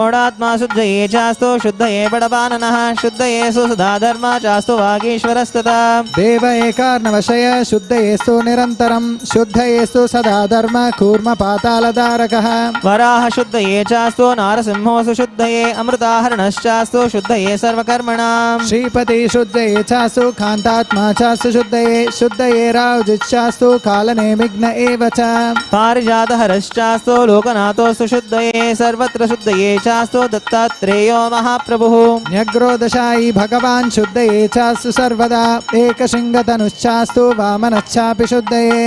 गुणात्मा शुद्धये चास्तु शुद्धये बडबाननः शुद्धये सुधा धर्म चास्तु वागीश्वरस्तथा देव एकार्णवशय शुद्धयेस्तु निरन्तरं शुद्धयेस्तु सदा धर्म कूर्म पातालधारकः वराह शुद्धये चास्तु नारसिंहोऽसु शुद्धये अमृताहरणश्चास्तु शुद्धये सर्वकर्मणाम् श्रीपति शुद्धये चास्तु कान्तात्मा चास्तु शुद्धये रावजिच्चास्तु कालनेमिघ्न एव च पारिजातहरश्चास्तु लोकनाथोऽस्तु शुद्धये सर्वत्र शुद्धये चास्तु दत्तात्रेयो महाप्रभुः न्यग्रोदशायी भगवान् शुद्धये चास्तु सर्वदा एकशिङ्गतनुश्चास्तु वामनश्चापि शुद्धये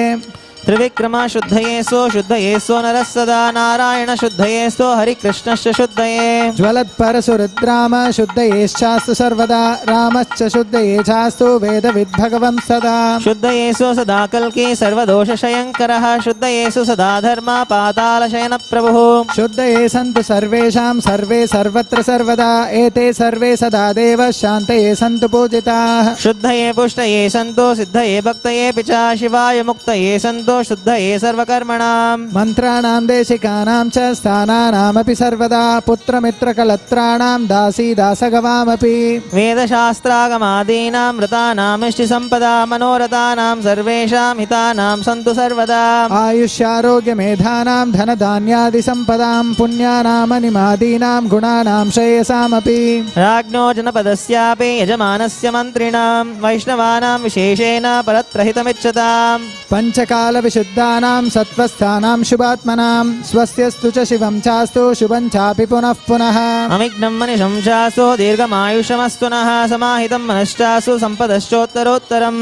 त्रिविक्रमा शुद्धयेस्तु शुद्धयेस्तु नरः सदा नारायण शुद्धयेस्तु हरिकृष्णश्च शुद्धये ज्वलत्परशुरुद्राम शुद्धयेश्चास्तु सर्वदा रामश्च शुद्धये चास्तु वेदविद्भगवन् सदा शुद्धयेषु सदा कल्की सर्वदोषशयङ्करः शुद्धयेषु सदा धर्म पातालशयन प्रभुः शुद्धये सन्तु सर्वेषां सर्वे सर्वत्र सर्वदा एते सर्वे सदा देव शान्तये सन्तु पूजिताः शुद्धये पुष्टये सन्तु सिद्धये भक्तये च शिवाय मुक्तये सन्तु शुद्धये सर्वकर्मणां मन्त्राणां देशिकानां च स्थानानामपि सर्वदा पुत्रमित्रकलत्राणां दासी दासगवामपि वेदशास्त्रागमादीनां मृतानाम् इष्टिसम्पदा मनोरथानां सर्वेषां हितानां सन्तु सर्वदा आयुष्यारोग्यमेधानां धनधान्यादिसम्पदां पुण्यानामनिमादीनां गुणानां श्रेयसामपि राज्ञो जनपदस्यापि यजमानस्य मन्त्रिणां वैष्णवानां विशेषेण परत्रहितमिच्छताम् पंचकाल विशुद्धानां सत्वस्थानां शुभात्मनां स्वस्यस्तु च शिवं चास्तु शुभं चापि पुनः पुनः अमिग्नं मनिषं चास्तु दीर्घमायुषमस्तु नः समाहितं मनश्चास्तु सम्पदश्चोत्तरोत्तरम्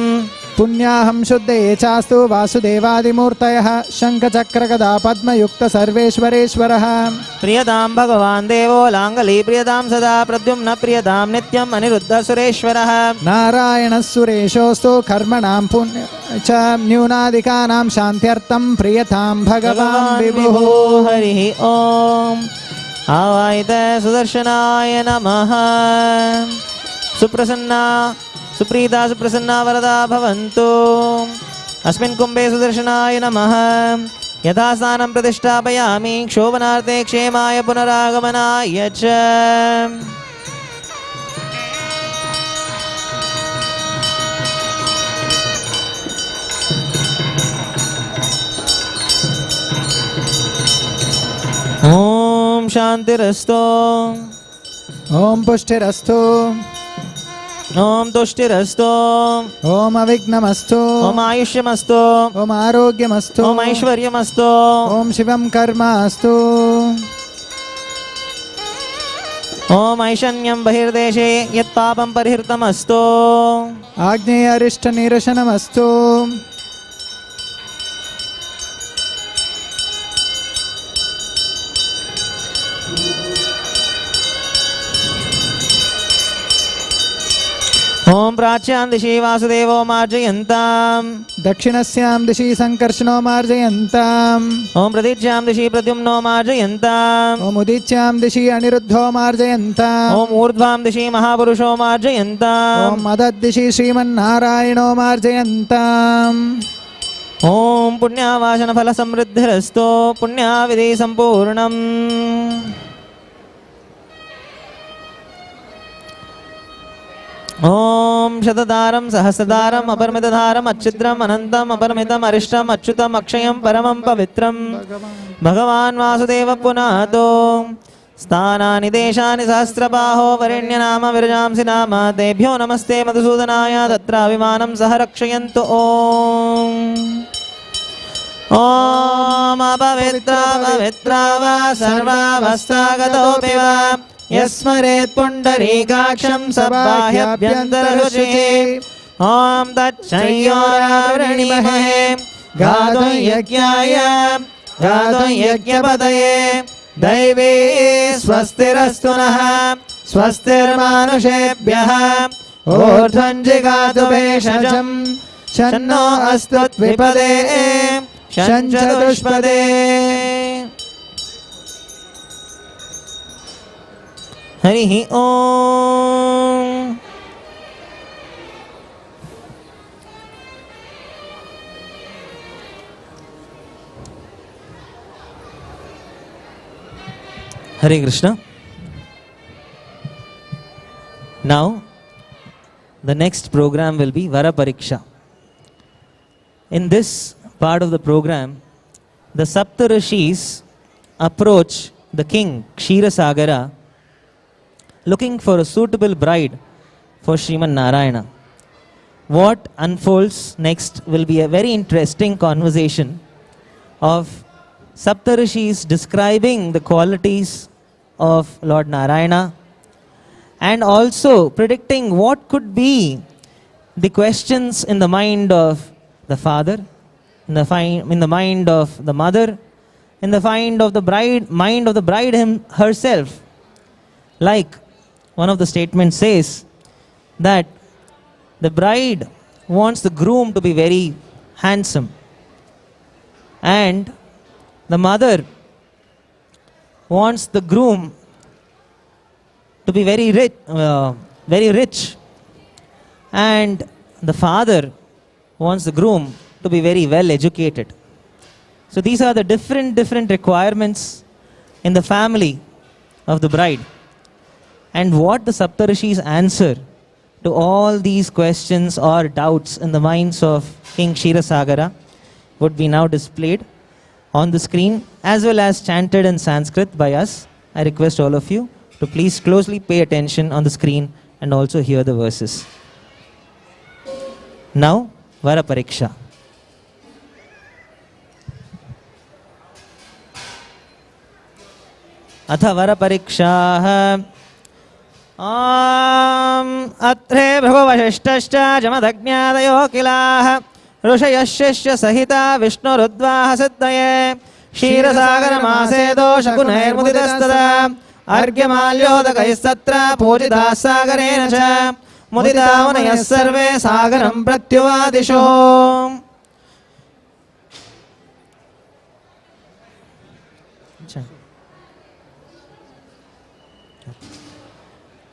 पुण्याहं शुद्धये चास्तु वासुदेवादिमूर्तयः शङ्खचक्रगदा पद्मयुक्त सर्वेश्वरेश्वरः प्रियतां भगवान् देवो लाङ्गली प्रियतां सदा प्रद्युम्न प्रियतां नित्यम् अनिरुद्धः सुरेश्वरः नारायणः सुरेशोऽस्तु कर्मणां पुण्य च न्यूनाधिकानां शान्त्यर्थं प्रियतां भगवान् विभुः हरिः ओम् आवाहित सुदर्शनाय नमः सुप्रसन्ना सुप्रीता सुप्रसन्ना वरदा भवन्तु अस्मिन् कुम्भे सुदर्शनाय नमः यथा स्नानं प्रतिष्ठापयामि क्षोभनार्थे क्षेमाय पुनरागमनाय च ॐ शान्तिरस्तु ॐ पुष्टिरस्तु ओम तुष्टिरस्तु ओम अविघ्नमस्तु ओम आयुष्यमस्तु ओम आरोग्यमस्तु ओम ऐश्वर्यमस्तु ओम शिवं कर्मास्तु ओम ऐशन्यं बहिर्देशे यत्पापं परिहृतमस्तु आग्नेय अरिष्ट निरशनमस्तु ओम प्राच्यां दिशि वासुदेवो मार्जयन्ताम् दक्षिणस्यां दिशि संकर्षणो मार्जयन्ताम् ओम प्रतीच्यां दिशि प्रद्युम्नो मार्जयन्ताम् ओम उदीच्यां दिशि अनिरुद्धो मार्जयन्ताम् ओम ऊर्ध्वां दिशि महापुरुषो मार्जयन्ताम् ओम मदद्दिशि श्रीमन्नारायणो मार्जयन्ताम् ओम पुण्यावासन फल समृद्धिरस्तु पुण्याविधि संपूर्णम् ओम शतधारं सहस्रधारं अपरमितधारं अच्छिद्रं अनंतं अपरमितम् अरिष्टम् अच्युतम् अक्षयं परमं पवित्रं भगवान् वासुदेव पुनातो स्थानानि देशानि सहस्रबाहो वरेण्यनाम विरजांसि नाम तेभ्यो नमस्ते मधुसूदनाय तत्राभिमानं सह रक्षयन्तु ओम अपवित्रा पवित्रा वा सर्वावस्थागतोऽपि वा यस्मरेत् पुण्डरीकाक्षं सबाह्यभ्यन्तरशुचिः ॐ तच्छयोरावृणीमहे गातुं यज्ञाय गातुं यज्ञपतये दैवी स्वस्तिरस्तु नः स्वस्तिर्मानुषेभ्यः ऊर्ध्वं जिगातु भेषजं शन्नो अस्तु द्विपदे शञ्चतुष्पदे हरि ओम। हरे Krishna. Now, the next program will be Vara Pariksha. In this part of the program, the Saptarishis approach the king Ksheerasagara looking for a suitable bride for Sriman Narayana. What unfolds next will be a very interesting conversation of Saptarishis describing the qualities of Lord Narayana and also predicting what could be the questions in the mind of the father, in the mind of the mother, in the mind of the bride herself. Like one of the statements says that the bride wants the groom to be very handsome, and the mother wants the groom to be very rich, and the father wants the groom to be very well educated. So these are the different requirements in the family of the bride. And what the Saptarishis answer to all these questions or doubts in the minds of King Ksheerasagara would be now displayed on the screen as well as chanted in Sanskrit by us. I request all of you to please closely pay attention on the screen and also hear the verses. Now, Vara Pariksha. Atha Vara Parikshaha Atre Bhagavashishtascha Jamadagnyadayo Kilaha Rushayashishya Sahita Vishnurudvaha Siddhaye Ksheerasagara Masedo Shakunair Mudidastada Argyamalyodakai Satra Pujita Sagarena Cha Mudita Munayas Sarve Sagaram Pratyuvadisho.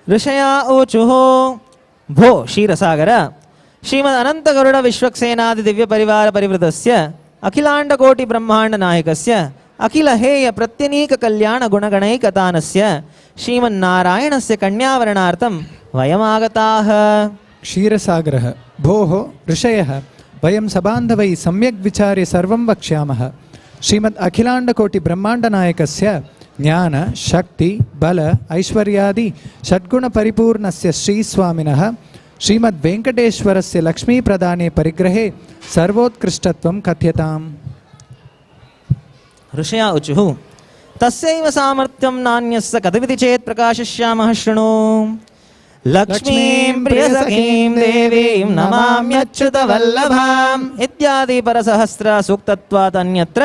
ऋषया ऊचुः भो क्षीरसागर श्रीमद् अनंत गरुड़ विश्वक्सेनादि दिव्य परिवार परिवृतस्य अखिलांड कोटि ब्रह्मांड नायकस्य अखिल हेय प्रत्यनीक कल्याण गुणगणैकतानस्य श्रीमन्नारायणस्य कन्यावरणार्थं वयमागताः. क्षीरसागरः भोः ऋषयः वयं सबान्धवैः सम्यक् विचार्य सर्वं वक्ष्यामः. श्रीमद् अखिलाण्डकोटि ब्रह्माण्डनायकस्य ज्ञान शक्ति बल ऐश्वर्यादि षड्गुण परिपूर्णस्य श्रीस्वामिनः श्रीमद् वेंकटेश्वरस्य लक्ष्मी प्रदाने परिग्रहे सर्वोत्कृष्टत्वं कथ्यताम्. ऋषया ऊचुः तस्यैव सामर्थ्यं नान्यस्य कथमिति चेत् प्रकाशिष्यामः शृणु. लक्ष्मीं प्रियसखीं देवीं नमाम्यच्युतवल्लभाम् इत्यादि परसहस्र सूक्तत्वात् अन्यत्र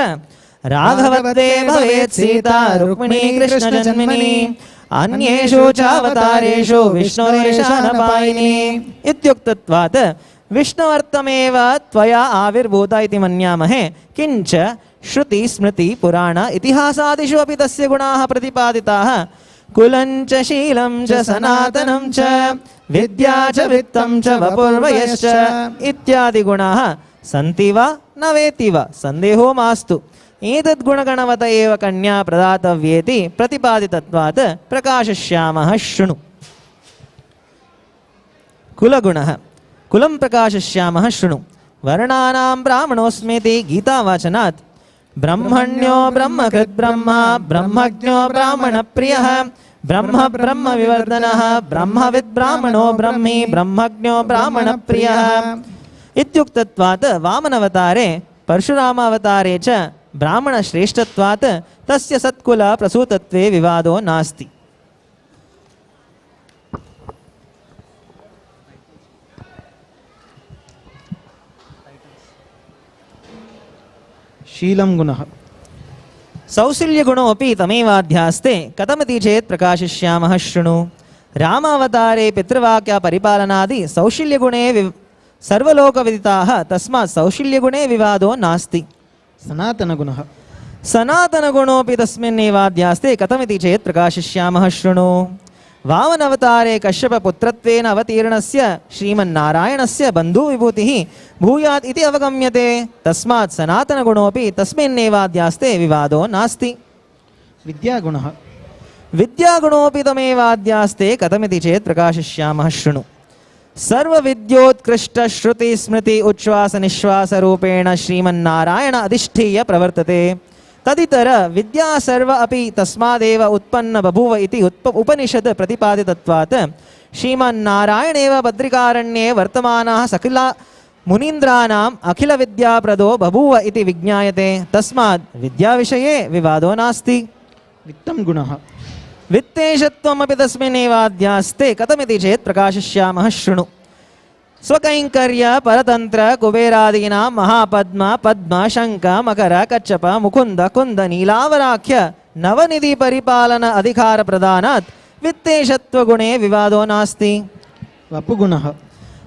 राघवत्वे भवेत् सीता रुक्मिणी कृष्णजन्मिनी अन्येषु चावतारेषु विष्णुरेशानपायिनी इत्युक्तत्वात् विष्णुवर्तमेव त्वया आविर्भूता इति मन्यामहे. किञ्च श्रुति स्मृति पुराण इतिहासादिषु अपि तस्य गुणाः प्रतिपादिताः. कुलं च शीलं च सनातनं च विद्या च वित्तं च वपुर्वयश्च इत्यादि गुणाः सन्ति वा न वेति वा सन्देहो मास्तु. एतद् गुणगणवत एव कन्या प्रदातव्येति प्रतिपादितत्वात् प्रकाशिष्यामः शृणु. कुलगुणः कुलं प्रकाशिष्यामः शृणु. वर्णानां ब्राह्मणोऽस्मीति गीतावाचनात् ब्रह्मण्यो ब्रह्मकृत् ब्रह्म ब्रह्मज्ञो ब्राह्मणप्रियः ब्रह्म ब्रह्मविवर्धनः ब्रह्मविद् ब्राह्मणो ब्रह्मी ब्रह्मज्ञो ब्राह्मणप्रियः इत्युक्तत्वात् वामनावतारे परशुरामावतारे च ब्राह्मण श्रेष्ठत्वात् तस्य सत्कुल प्रसूतत्वे विवादो नास्ति. शीलं गुणः सौशील्य गुणोऽपि तमेवाध्यास्ते. कथमिति चेत् प्रकाशिष्यामः शृणु. रामावतारे पितृवाक्य परिपालनादि सौशील्य गुणे सर्वलोकविदिताः. तस्मात् सौशील्य गुणे विवादो नास्ति. सनातनगुणः सनातनगुणोऽपि तस्मिन्नेवाध्यास्ते. कथमिति चेत् प्रकाशिष्यामः शृणु. वामनावतारे कश्यपपुत्रत्वेन अवतीर्णस्य श्रीमन्नारायणस्य बन्धुविभूतिः भूयात् इति अवगम्यते. तस्मात् सनातनगुणोऽपि तस्मिन्नेवाध्यास्ते. विवादो नास्ति. विद्यागुणः विद्यागुणोपितमेवाद्यास्ते कथमिति चेत् प्रकाशिष्यामः शृणु। सर्वविद्योत्कृष्ट श्रुति स्मृति उच्छ्वास निश्वास रूपेण श्रीमन्नारायण अधिष्ठीय प्रवर्तते। तदितर विद्या सर्व अपि तस्मादेव उत्पन्न बभूव इति उपनिषद प्रतिपादितत्वात् श्रीमन्नारायणेव बद्रिकारण्ये वर्तमानः सकला मुनीन्द्राणाम् अखिल विद्याप्रदो बभूव इति विज्ञायते। तस्मात् विद्याविषये विवादो नास्ति। वित्तं गुणः वित्तेशत्वमपि तस्मिन्नेवाध्यास्ते कथमिति चेत् प्रकाशिष्यामः शृणु। स्वकैङ्कर्य परतन्त्र कुबेरादीनां महापद्म पद्म शङ्ख मकर कच्छप मुकुन्द कुन्द नीलावराख्य नवनिधि परिपालन अधिकार प्रदानात् वित्तेशत्वगुणे विवादो नास्ति। वपुगुणः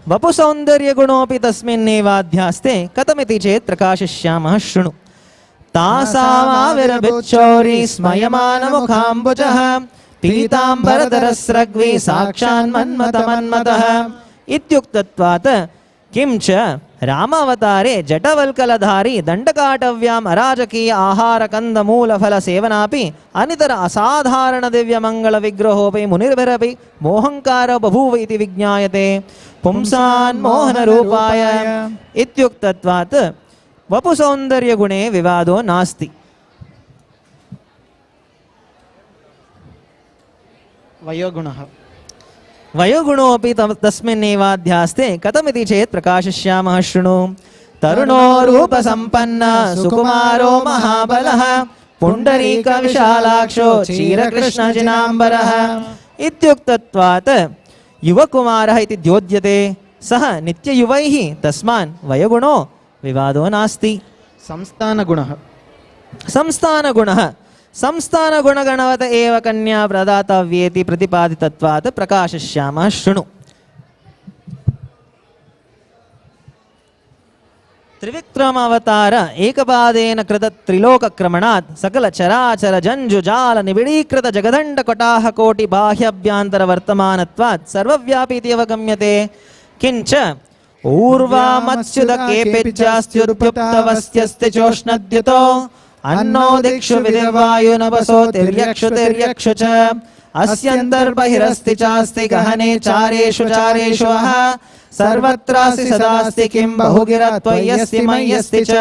वपुसौन्दर्यगुणोऽपि तस्मिन्नेवाध्यास्ते कथमिति चेत् प्रकाशिष्यामः शृणु। तासामाविरभिच्छौरी स्मयमानमुखाम्बुजः पीताम्बरधरस्रग्वी साक्षान्मन्मथमन्मथः इत्युक्तत्वात् किंच रामावतारे जटवल्कलधारी दण्डकाटव्याम् अराजकीय आहारकन्दमूलफलसेवनापि अनितर असाधारण दिव्यमङ्गलविग्रहोऽपि मुनिर्भिरपि मोहङ्कार बभूव इति विज्ञायते। पुंसान् मोहनरूपाय इत्युक्तत्वात् वपुसौन्दर्यगुणे विवादो नास्ति। वयोगुणः वयोगुणोऽपि तस्मिन्नेवाध्यास्ते कथमिति चेत् प्रकाशिष्यामः शृणु। तरुणो रूपसम्पन्न सुकुमारो महाबलः पुण्डरीकविशालाक्षो क्षीरकृष्णजिनाम्बरः इत्युक्तत्वात् युवकुमारः इति द्योत्यते। सः नित्ययुवैः तस्मान् वयोगुणो विवादो नास्ति। संस्थानगुणः संस्थानगुणः संस्थानगुणगणवत एव कन्या प्रदातव्येति प्रतिपादितत्वात् प्रकाशिष्यामः शृणु। त्रिविक्रमावतार एकपादेन कृत त्रिलोकक्रमणात् सकल चराचर जञ्जुजाल निबिडीकृत जगदण्ड कटाह कोटि बाह्याभ्यन्तर वर्तमानत्वात् सर्वव्यापी इति अवगम्यते। किञ्च ऊर्वामच्युत केपिच्चास्त्युत्युक्तवस्त्यस्ति चोष्णद्युतो अन्नो दिक्षु विदिर्वायुनपसो तिर्यक्षु तिर्यक्षु च अस्यन्तर्बहिरस्ति चास्ति गहने चारेषु चारेषु वः सर्वत्रास्ति सदास्ति किं बहुगिरा त्वय्यस्ति मय्यस्ति च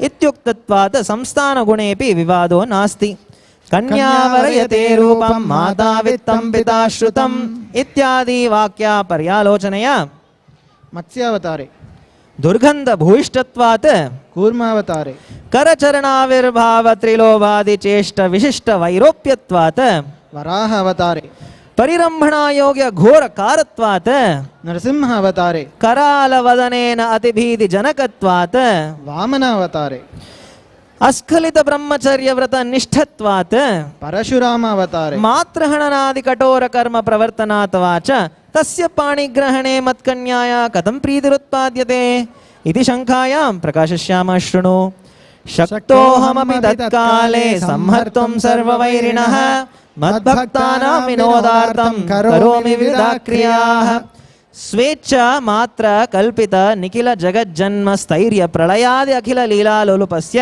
इत्युक्तत्वात् संस्थानगुणेऽपि विवादो नास्ति। कन्यावरयते रूपं माता वित्तं पिता श्रुतम् इत्यादि वाक्या पर्यालोचनया मत्स्यावतारे दुर्गंध भूयिष्ठत्वात् कूर्मावतारे करचरणाविर्भाव त्रिलोभादि चेष्ट विशिष्ट वैरोप्यत्वात् वराह अवतारे परिरंभणायोग्य घोर कारत्वात् नरसिंह अवतारे कराल वदनेन अतिभीति जनकत्वात् वामनावतारे अस्खलित ब्रह्मचर्य व्रत निष्ठत्वात् परशुराम अवतारे मातृहननादि कठोर कर्म प्रवर्तनात् वाच तस्य पाणिग्रहणे मत्कन्याया कथं प्रीतिरुत्पाद्यते इति शङ्कायां प्रकाशिष्यामः शृणु। शक्तोऽहमपि तत्काले संहर्तुं सर्ववैरिणः मद्भक्तानां विनोदार्थं करोमि विविधाक्रियाः स्वेच्छा मात्र कल्पित निखिल जगज्जन्म स्थैर्य प्रलयादि अखिल लीला लोलुपस्य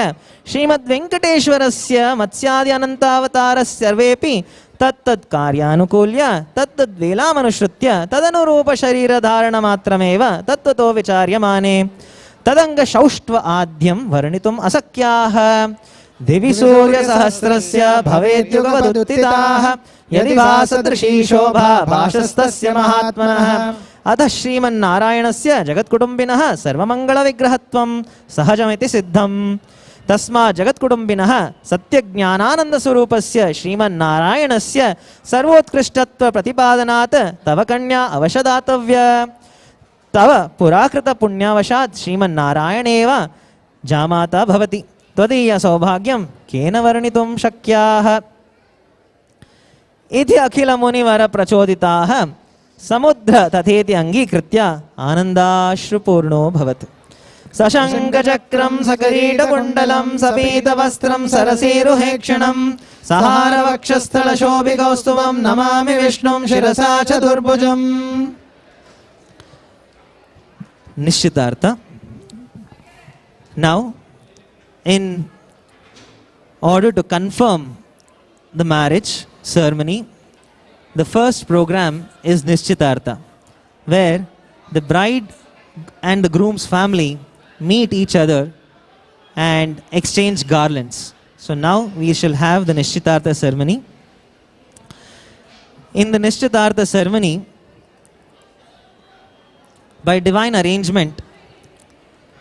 श्रीमद्वेङ्कटेश्वरस्य मत्स्यादि अनन्तावतारस्य सर्वेपि तत्तत् कार्यानुकूल्य तत्तद् वेलामनुसृत्य तदनुरूप शरीर धारण मात्रमेव तत्त्वतो विचार्यमाने तदंग शौष्ट्व आद्यं वर्णितुम् अशक्याः दिवि सूर्य सहस्रस्य भवेद्युगपदुत्थिताः यदि भासदृशी शोभा भाषस्तस्य महात्मनः अथ श्रीमन्नारायणस्य जगत्कुटुम्बिनः सर्वमङ्गलविग्रहत्वं सहजमिति सिद्धम्। तस्मात् जगत्कुटुम्बिनः सत्यज्ञानानन्दस्वरूपस्य श्रीमन्नारायणस्य सर्वोत्कृष्टत्व प्रतिपादनात् तव कन्या अवशदातव्या। तव पुराकृत पुण्यावशात् श्रीमन्नारायणेव जामाता भवति। त्वदीय सौभाग्यं केन वर्णितुं शक्याः इति अखिल मुनिवर प्रचोदिताः समुद्र तथेति अंगीकृत्य आनन्दाश्रुपूर्णो भवत्। सशङ्खचक्रं सकरीटकुण्डलं सपीतवस्त्रं सरसीरुहेक्षणं सहारवक्षस्थलशोभिकौस्तुभं नमामि विष्णुं शिरसा चतुर्भुजम्। निश्चितार्थ. Now, in order to confirm the marriage ceremony. The first program is Nishchitartha, where the bride and the groom's family meet each other and exchange garlands. So now we shall have the Nishchitartha ceremony. In the Nishchitartha ceremony, by divine arrangement,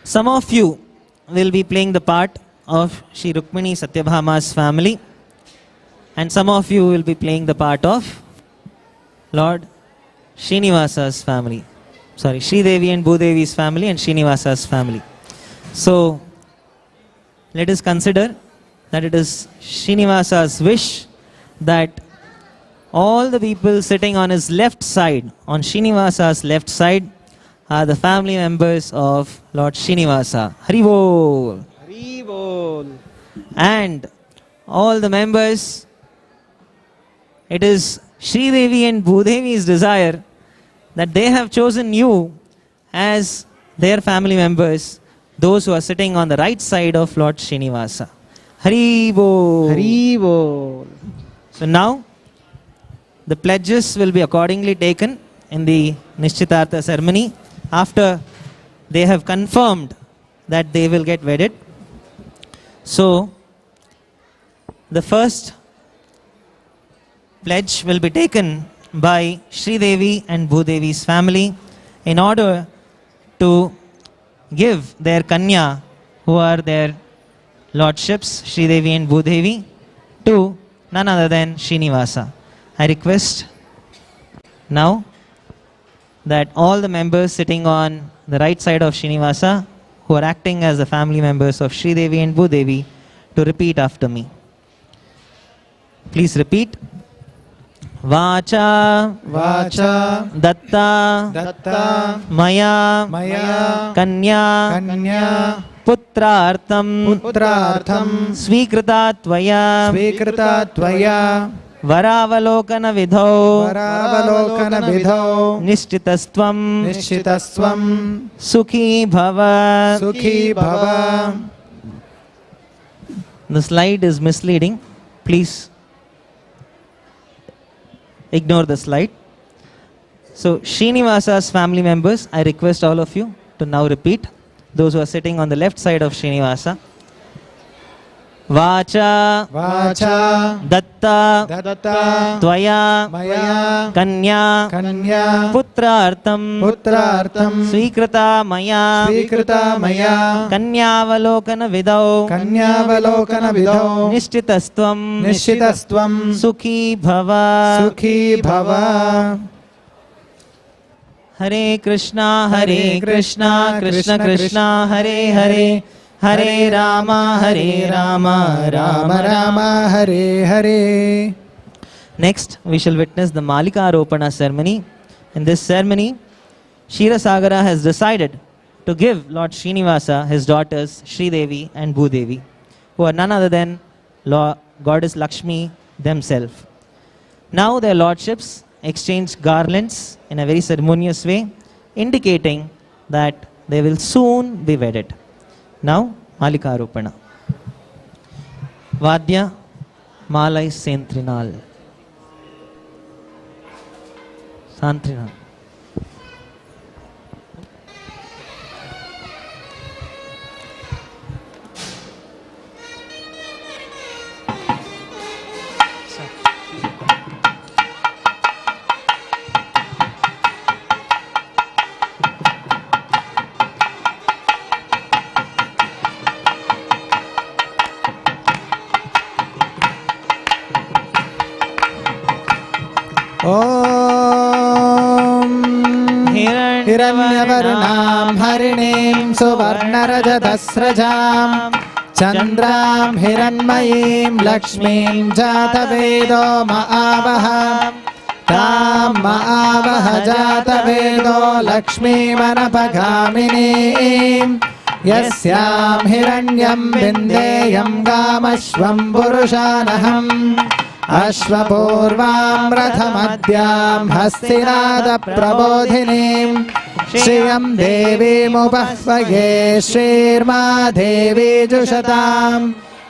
some of you will be playing the part of Shri Rukmini Satyabhama's family, and some of you will be playing the part of Lord Srinivasa's family. Sorry, Sri Devi and Bhudevi's family and Srinivasa's family. So, let us consider that it is Srinivasa's wish that all the people sitting on his left side, on Srinivasa's left side, are the family members of Lord Srinivasa. Hari Bol. Hari Bol. And all the members, it is Sri Devi and Bhudevi's desire that they have chosen you as their family members, those who are sitting on the right side of Lord Srinivasa. Hari Bol. Hari Bol. So now, the pledges will be accordingly taken in the Nishchitartha ceremony after they have confirmed that they will get wedded. So, the first pledge will be taken by Sri Devi and Bhudevi's family in order to give their Kanya, who are their lordships, Sri Devi and Bhudevi, to none other than Srinivasa. I request now that all the members sitting on the right side of Srinivasa, who are acting as the family members of Sri Devi and Bhudevi, to repeat after me. Please repeat. Vacha, Vacha, Datta, Datta, Maya, Maya, Kanya, Kanya, Putrartham, Putrartham, Svikrita Tvaya, Svikrita Tvaya, Varavalokana Vidhau, Varavalokana Vidhau, Nishchitastvam, Nishchitasvam, Sukhi Bhava. Sukhi Bhava. The slide is misleading. Please ignore the slide. So, Srinivasa's family members, I request all of you to now repeat. Those who are sitting on the left side of Srinivasa. Vacha, Vacha, Datta, Datta, Tvaya, Maya, Kanya, Kanya, Putrartham, Putrartham, Svikrita Maya, Svikrita Maya, Kanyavalokana Vidhau, Kanyavalokana Vidhau, Nishchitastvam, Nishchitasvam, Sukhi Bhava. Sukhi Bhava. Hare Krishna, Krishna Krishna, Hare Hare, Hare Rama, Rama Rama, Hare Hare. Next, we shall witness the Malika Aropana ceremony. In this ceremony, Kshirasagara has decided to give Lord Srinivasa his daughters Sri Devi and Bhudevi, who are none other than Goddess Lakshmi themselves. Now their lordships exchange garlands in a very ceremonious way, indicating that they will soon be wedded. Now, Malika Aropana. Vadya Malai Sentrinal. Santrinal. हिरण्यवर्णां हरिणीं सुवर्णरजतस्रजां चन्द्रां हिरण्मयीं लक्ष्मीं जातवेदो मआवह तां मआवह जातवेदो लक्ष्मीमनपगामिनीं यस्यां हिरण्यं विन्देयं गामश्वं पुरुषानहम् अश्वपूर्वां रथमद्यां हस्तिनादप्रबोधिनीं श्रियं देवीमुपह्वये श्रीर्मा देवी जुषतां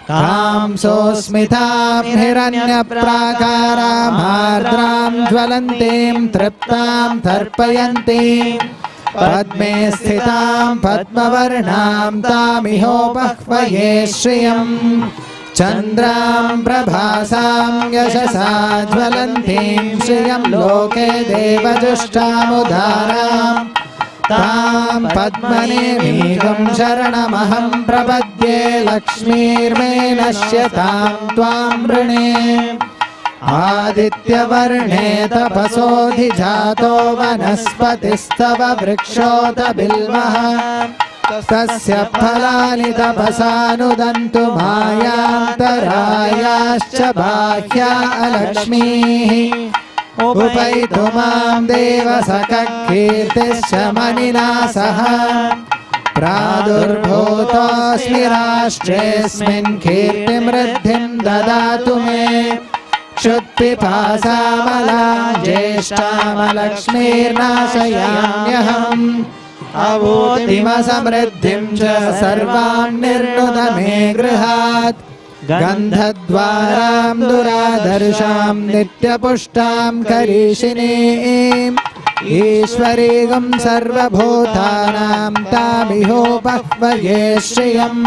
तां सोऽस्मितां हिरण्यप्राकारामार्द्रां ज्वलन्तीं तृप्तां तर्पयन्तीं पद्मे स्थितां पद्मवर्णां तामिहोपह्वये श्रियम् चन्द्रां प्रभासां यशसा ज्वलन्तीं श्रियं लोके देवजुष्टामुदारां तां पद्मनेमीगं शरणमहं प्रपद्ये लक्ष्मीर्मे नश्यतां त्वां वृणे आदित्यवर्णे तपसोऽधिजातो वनस्पतिस्तव वृक्षोत बिल्वः तस्य फलानि तपसानुदन्तु मायान्तरायाश्च बाह्या अलक्ष्मीः उपैतु मां देवसखकीर्तिश्च मनिना सह प्रादुर्भूतोऽस्मि राष्ट्रेऽस्मिन् कीर्तिमृद्धिं ददातु मे क्षुत्पिपासामलां ज्येष्ठामलक्ष्मीर्नाशयाम्यहम् अभूतिमसमृद्धिं च सर्वां निर्नुद मे गृहात् गन्धद्वारां दुरादर्शां नित्यपुष्टां करीषिणीम् ईश्वरीगं सर्वभूतानां तामिहोपह्वये श्रियम्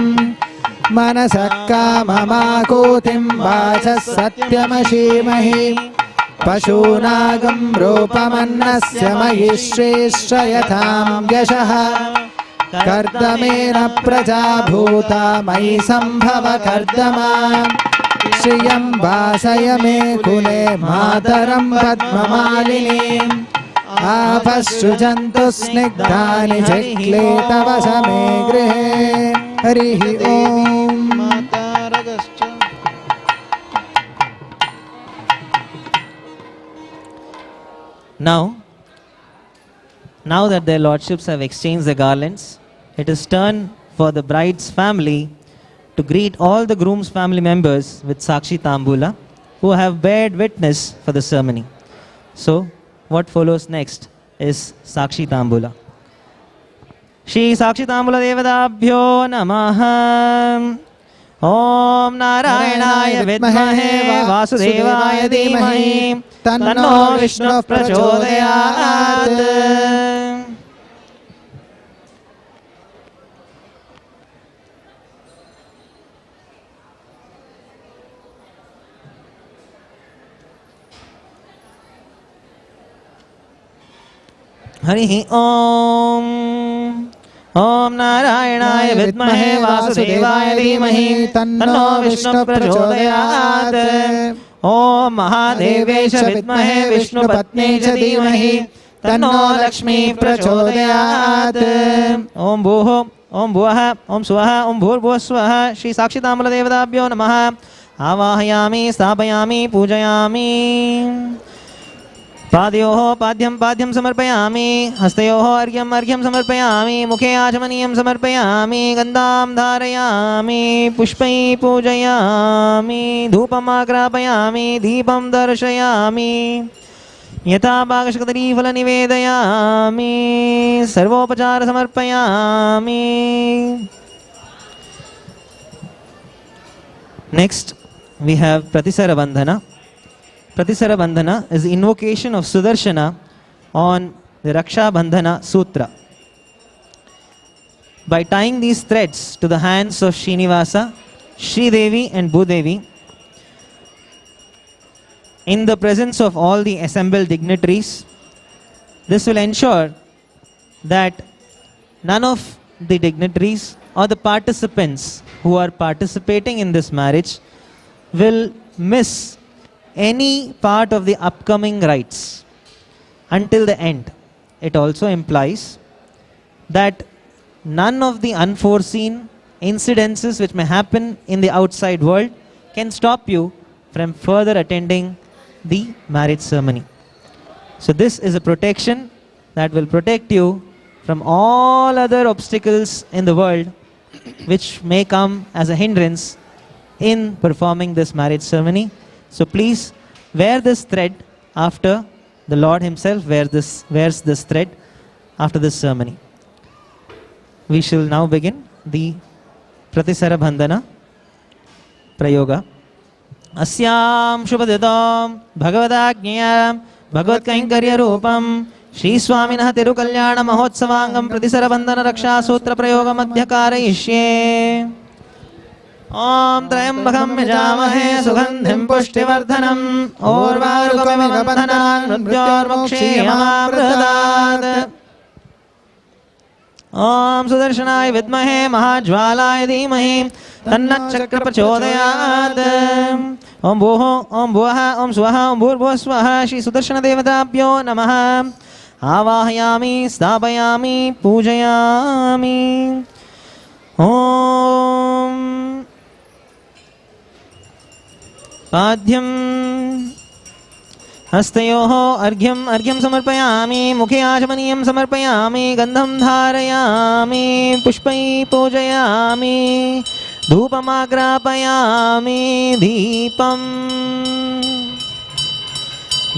मनसः काममाकूतिं वाचः सत्यमशीमहि पशूनागं रूपमन्नस्य मयि श्रीश्रयतां यशः कर्दमेन प्रजा भूता मयि सम्भव कर्दमा श्रियं वासय मे कुले मातरं पद्ममालिनीम् आपःसृजन्तु स्निग्धानि जिह्ले तव समे गृहे हरिः ओम्। Now that their lordships have exchanged the garlands, it is turn for the bride's family to greet all the groom's family members with Sakshi Tambula, who have bared witness for the ceremony. So, what follows next is Sakshi Tambula. Shri Sakshi Tambula Devadabhyo Namaha. Om Narayanaaya Vidmahe Vasudevaya Dhimahi Tanno Vishnu Prachodayat. Harihi Om. Om Narayanaaya Vidmahe Vasudevaya Dhimahi Tanno Vishnu Prachodayat. Om Mahadevesha Vidmahe Vishnu Patnecha Dhimahi Tanno Lakshmi Prachodayat. Om Bhuho Om Bhuvaha Om Swaha Om Bhurбhuvaः Swaha. Shri Sakshi Tambula Devadabhyo Namaha. Avahayami Stapayami Pujayami. पादयोः पाद्यं पाद्यं समर्पयामि हस्तयोः अर्घ्यं अर्घ्यं समर्पयामि मुखे आचमनीयं समर्पयामि गन्धां धारयामि पुष्पैः पूजयामि धूपम् आग्रापयामि दीपं दर्शयामि यथा भागशकदलीफलं निवेदयामि सर्वोपचार समर्पयामि. Next we have Pratisara Bandhana. Pratisara Bandhana is the invocation of Sudarshana on the Raksha Bandhana Sutra. By tying these threads to the hands of Srinivasa, Sridevi and Bhudevi, in the presence of all the assembled dignitaries, this will ensure that none of the dignitaries or the participants who are participating in this marriage will miss any part of the upcoming rites until the end. It also implies that none of the unforeseen incidences which may happen in the outside world can stop you from further attending the marriage ceremony. So this is a protection that will protect you from all other obstacles in the world which may come as a hindrance in performing this marriage ceremony. So please wear this thread after the Lord himself wears this thread after this ceremony. We shall now begin the Pratisara Bandhana. प्रयोग अस्यां शुभदितां भगवदाज्ञया भगवत्कैङ्कर्यरूपं श्रीस्वामिनः तिरुकल्याण महोत्सवाङ्गं प्रतिसरबन्धन रक्षासूत्र प्रयोगमध्य कारयिष्ये। ॐ त्र्यम्बकं यजामहे सुगन्धिं पुष्टिवर्धनम् उर्वारुकमिव बन्धनान् मृत्योर्मुक्षीयमामृतात्। ॐ सुदर्शनाय विद्महे महाज्वालाय धीमहि तन्नच्चक्र प्रचोदयात्। ॐ भूः ॐ भुवः ॐ स्वः ॐ भूर्भुवः स्वः श्री सुदर्शन देवताभ्यो नमः। आवाहयामि स्थापयामि पूजयामि। ॐ पाद्यं हस्तयोः अर्घ्यं समर्पयामि। मुखे आचमनीयं समर्पयामि। गन्धं धारयामि। पुष्पैः पूजयामि। धूपमाग्रापयामि।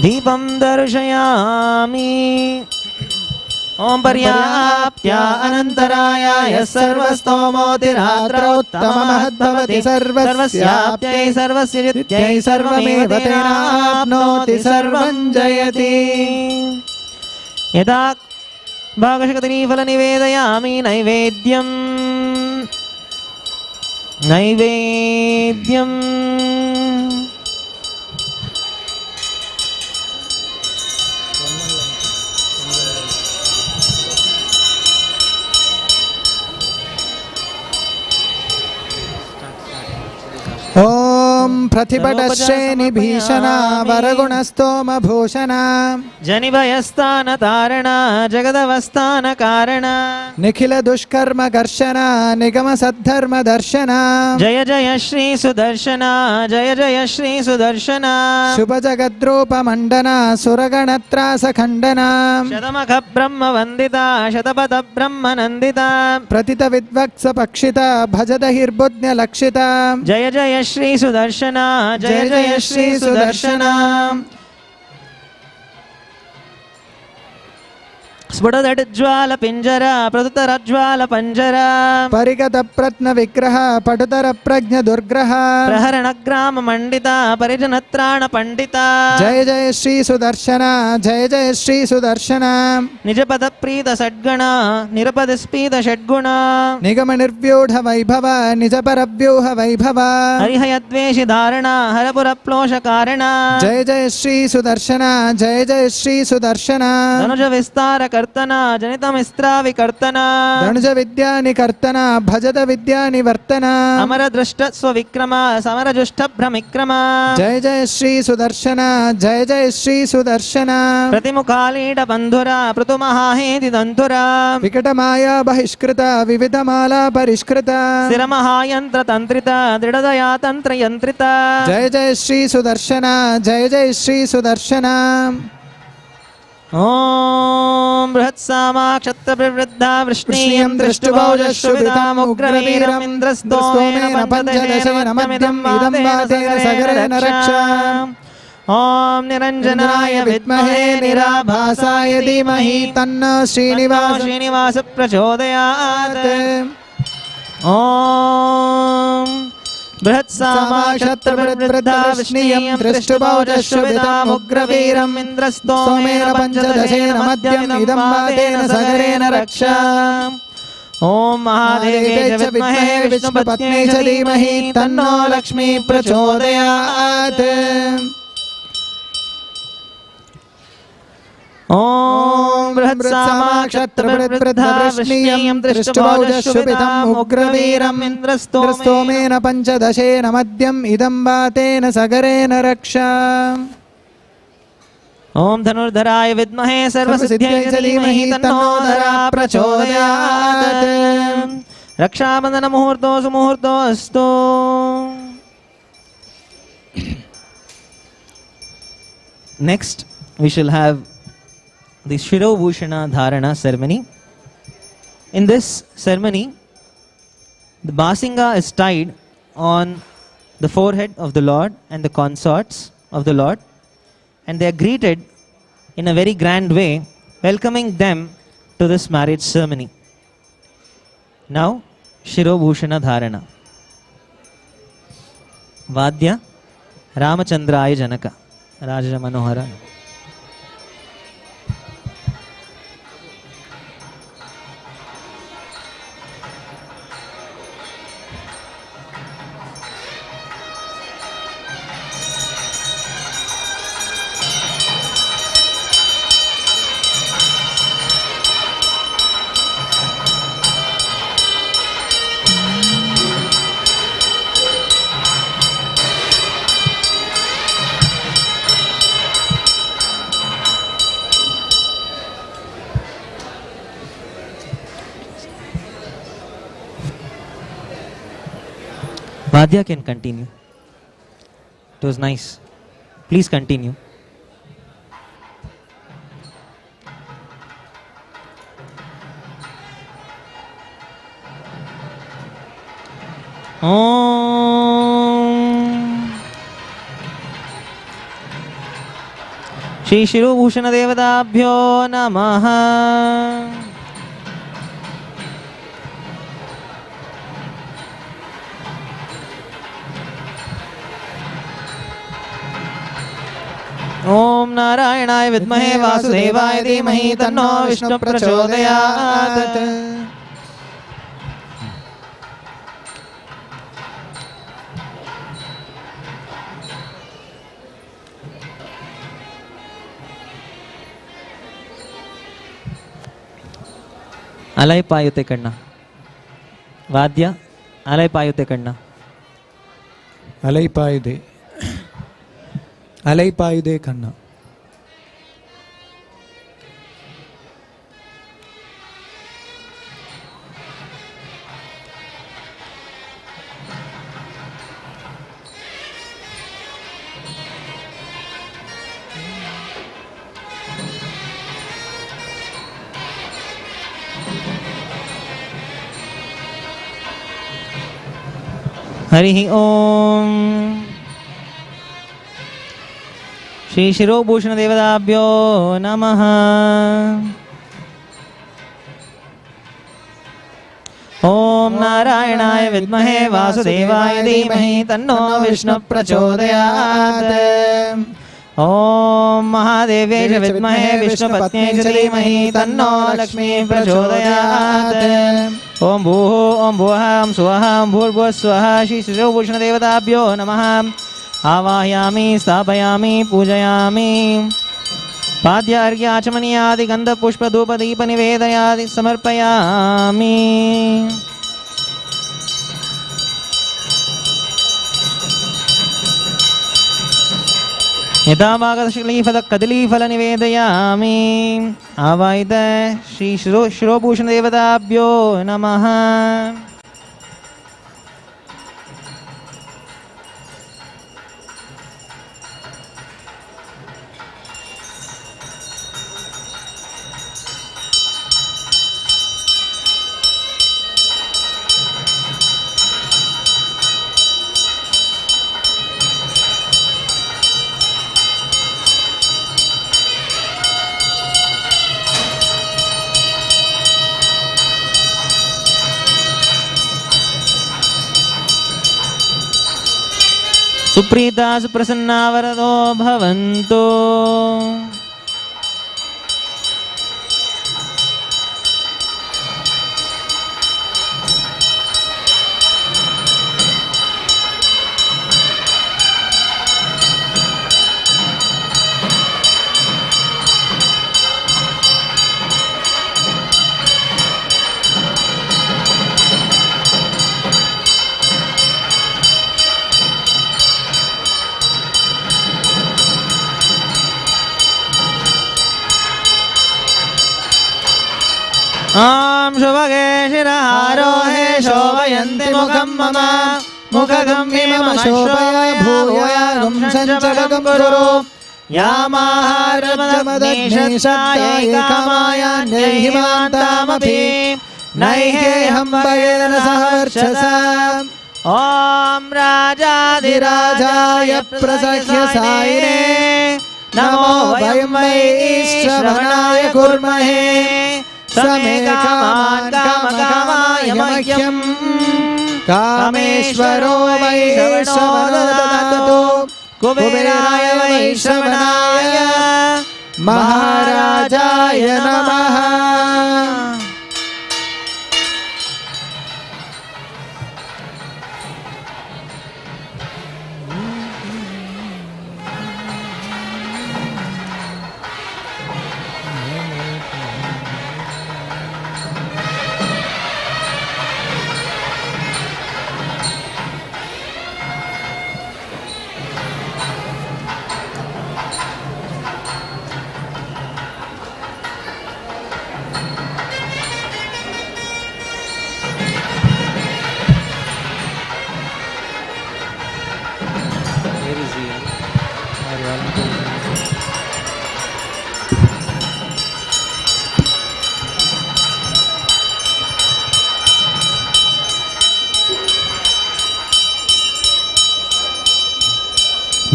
दीपं दर्शयामि। ॐ पर्याप्त्या अनन्तराय यः सर्वस्तोमोतिरात्रोत्तममहद्भवति सर्वस्याप्त्यै सर्वस्य जित्यै सर्वमेव तेनाप्नोति सर्वं जयति। यदा भागशकतिनीफलं निवेदयामि नैवेद्यम् ॐ प्रतिपटश्रेणि भीषणा वरगुणस्तोमभूषणा जनिभयस्थानतारणा जगदवस्थानकारणा निखिल दुष्कर्म कर्षणा निगम सद्धर्म दर्शना जय जय श्री सुदर्शना जय जय श्री सुदर्शना शुभ जगद्रूप मंडना सुरगणत्रास खंडना शतमख ब्रह्म वंदिता शतपथ ब्रह्म नंदिता प्रतित विद्वत्स पक्षिता भजद हिर्बुद्ध लक्षिता जय जय श्री सुदर्शना जय जय श्री सुदर्शना स्फुटदज्ज्वाल पिंजरा प्रदुतरज्ज्वाल पंजरा परिगत प्रत्न विग्रह पटुतर प्रज्ञ दुर्ग्रह प्रहरण ग्राम मंडिता परिजनत्राण पंडिता जय जय श्री सुदर्शना जय जय श्री सुदर्शना निज पद प्रीत षड्गण निरपद स्पीत षड्गुण निगम निर्व्यूढ़ वैभव निज पर व्यूह वैभव हरिहय द्वेषि धारणा हरपुर प्लोष कारणा जय जय श्री सुदर्शना जय जय श्री सुदर्शना धनुज विस्तार कर्तना जनित मिस्त्रा विकर्तना धनुज विद्या निकर्तना भजद विद्या निवर्तना अमर दृष्ट स्वविक्रमा समर जुष्ट भ्रमिक्रमा जय जय श्री सुदर्शना जय जय श्री सुदर्शना प्रतिमुखालीड बंधुरा पृथुमहाहेति दंधुरा विकट माया बहिष्कृता विविध माला परिष्कृता स्थिर महायंत्र तंत्रिता दृढ़दया तंत्र यंत्रिता जय जय श्री सुदर्शना जय जय श्री सुदर्शना ओम बृहत्सामा क्षत्रप्रवृद्धा वृष्णीयं दृष्टुभौजश्रुभितामुग्रवीरम् इन्द्रस्तोमेन पञ्चदशेन मध्यम् इदं वातेन सगरेण रक्षा। ओम निरंजनाय विद्महे निराभासाय धीमहि तन्नो श्रीनिवास प्रचोदयात्। ओम बृहत्सामा क्षत्रप्रवृद्धा वृष्णीयं दृष्टुभौजश्रुभितामुग्रवीरम् इन्द्रस्तोमेन पञ्चदशेन मध्यम् इदं वातेन सगरेण रक्षा। ओम महादेवे च विद्महे विष्णुपत्न्यै च धीमहि तन्नो लक्ष्मी प्रचोदयात्। ओम बृहत्सामा क्षत्रप्रवृद्धा वृष्णीयं दृष्टुभौजश्रुभिताम् उग्रवीरम् इन्द्रस्तोमेन पञ्चदशेन मध्यम् इदं वातेन सगरेण रक्षा। ओम धनुर्धराय विद्महे सर्वसिद्ध्यै च धीमहि तन्नो धरा प्रचोदयात्। रक्षाबंधन मुहूर्तो सुमुहूर्तो अस्तु। Next we shall have the Shirobhushana Dharana ceremony. In this ceremony, the Basinga is tied on the forehead of the Lord and the consorts of the Lord, and they are greeted in a very grand way, welcoming them to this marriage ceremony. Now, Shirobhushana Dharana. वाद्य रामचंद्राय जनक राज मनोहर। Vadya can continue. It was nice. Please continue. Shri शिरोभूषण देवताभ्यो नमः। ओम नारायणाय विद्महे वासुदेवाय धीमहि तन्नो विष्णु प्रचोदयात्। अलय पायुते कण्ण वाद्य अलय पायुते कण्ण अलैपायुधे अलैपायुधे कण्ण हरि ओम। श्री शिरोभूषण देवताभ्यो नमः। ओम नारायणाय विद्महे वासुदेवाय धीमहि तन्नो विष्णु प्रचोदयात्। ओम महादेव्यै च विद्महे विष्णुपत्न्यै च धीमहि तन्नो लक्ष्मी प्रचोदयात्। ओम भूः ओम भुवः ओम सुवः ओम भूर्भुवः स्वः। श्री शिरोभूषण देवताभ्यो नमः। आवाहयामि स्थापयामि पूजयामि। पाद्य अर्घ्य आचमनीयादि गंध पुष्प धूप दीप निवेदयादि समर्पयामि। यथाभागश्लीफल कदलीफल निवेदयामि। आवाहित श्री शिरोभूषण देवताभ्यो नमः। सुप्रीता सुप्रसन्ना वरदो भवन्तु। आम शुभगे शिरहारोहे शोभयन्ति मुखं मम मुखगं मम शोभया भूयागं सञ्चलगं कुरु यामाहारमदग्निशतायै कामायान्यैहिमान्तामपि नैहेहं भयेन सह वर्चसा। ॐ राजाधिराजाय प्रसह्य सायिने नमो वयं वै श्रवणाय कुर्महे। समे कामान् कामकामाय मह्यं कामेश्वरो वैश्रवणो ददातु कुबेराय वैश्रवणाय महाराजाय नमः।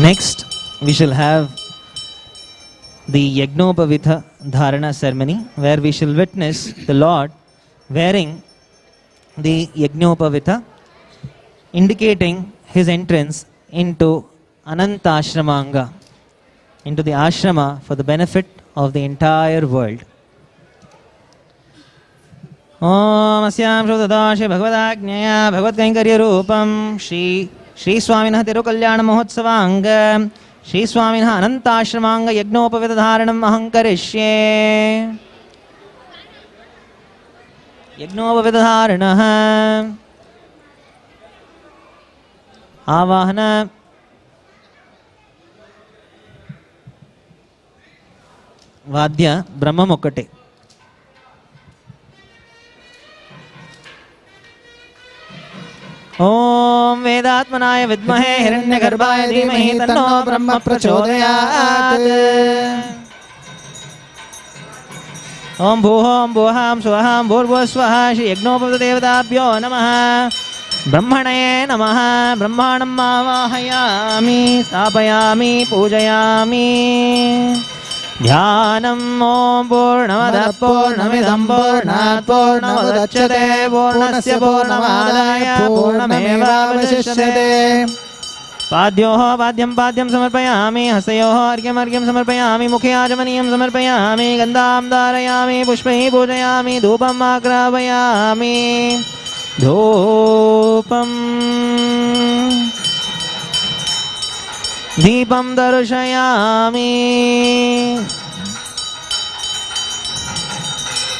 Next, we shall have the Yagnopavitha Dharana ceremony, where we shall witness the Lord wearing the Yagnopavitha, indicating his entrance into Anantashramanga, into the ashrama for the benefit of the entire world. Om Asyam Shodadashi Bhagavadagnyaya Bhagavad Rupam Shri Swaminah Tirukalyana Mahotsavanga Shri Swaminah Anantashramanga Yagnopavitha Dharanam Aham Karishye. Yagnopavitha Dharanah Avahana Vadya Brahma Mokkate. ओम वेदात्मनाय विद्महे हिरण्यगर्भाय धीमहि तन्नो ब्रह्म प्रचोदयात्। ओम भूः भुवः स्वः भूर्भुवः स्वः श्री यज्ञोपवीत देवताभ्यो नमः। ब्रह्मणे नमः। ब्रह्माणम् आवाहयामि स्थापयामि पूजयामि। ध्यानम् ओम पूर्णमदः पूर्णमिदं पूर्णात् पूर्णमुदच्यते पूर्णस्य पूर्णमादाय पूर्णमेवावशिष्यते। पाद्योः पाद्यं समर्पयामि। हस्तयोः अर्घ्यं समर्पयामि। मुखे आचमनीयं समर्पयामि। गन्धां धारयामि। पुष्पैः पूजयामि। धूपम् आग्रापयामि। धूपम् दीपं दर्शयामि।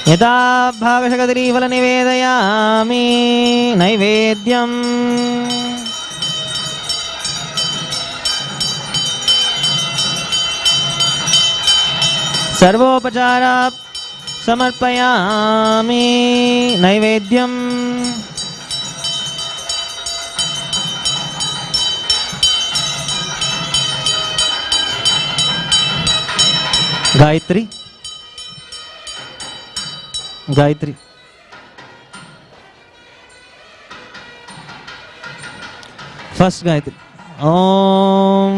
यथा भागशकदरीफल निवेदयामि। नैवेद्यम् सर्वोपचारा समर्पयामि। नैवेद्यम् गायत्री गायत्री फर्स्ट गायत्री ओम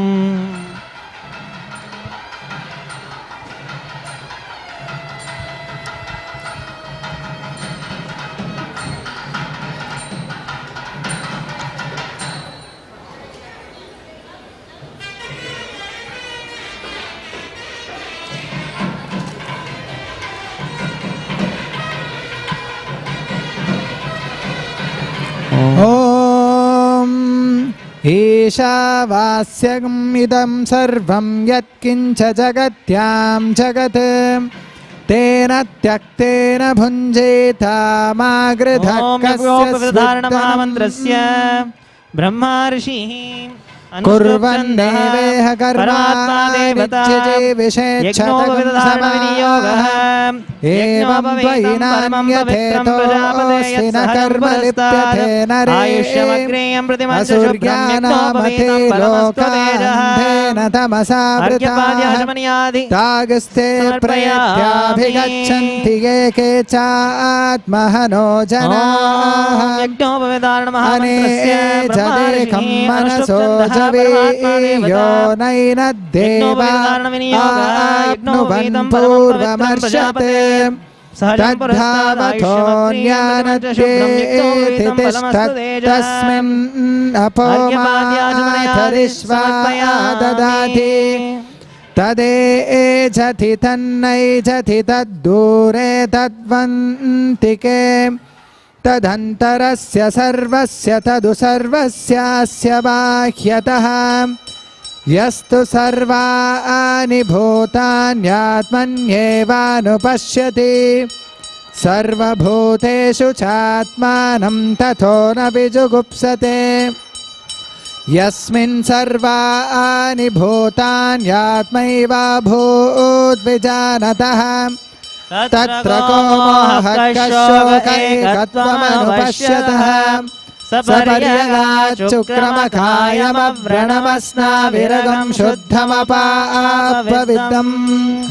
ईशावास्यम् इदं सर्वं यत्किञ्च जगत्यां जगत् तेन त्यक्तेन भुञ्जेतामागृधः कस्य धारणमहामन्त्रस्य ब्रह्मा ऋषिः कुर्वन्नेवेह कर्मादेवताजे विषेच्छतकंसमाः एवं द्वैनान्यथेतोऽस्ति न कर्म लिप्यते नरे असूर्यानामते लोकान्धेन तमसा वृताः तागस्ते प्रयत्याभिगच्छन्ति ये के चात्महनो जनाः अनेजदेकं मनसो यो नैनद्देवा आप्नुवन् पूर्वमर्षते तस्मिन् अपोमाथरिष्वाया ददाति तदेजति तन्नैजति तद्दूरे तद्वन्तिके तदन्तरस्य सर्वस्य तदु सर्वस्यास्य बाह्यतः यस्तु सर्वाणि भूतान्यात्मन्येवानुपश्यति सर्वभूतेषु चात्मानं ततो न विजुगुप्सते यस्मिन् सर्वाणि भूतान्यात्मैवाभूद्विजानतः तत्र को मोहकशोकैकत्वमनुपश्यतः सपर्यगाच्चुक्रमकायमव्रणमस्नाविरगं शुद्धमपापविद्धं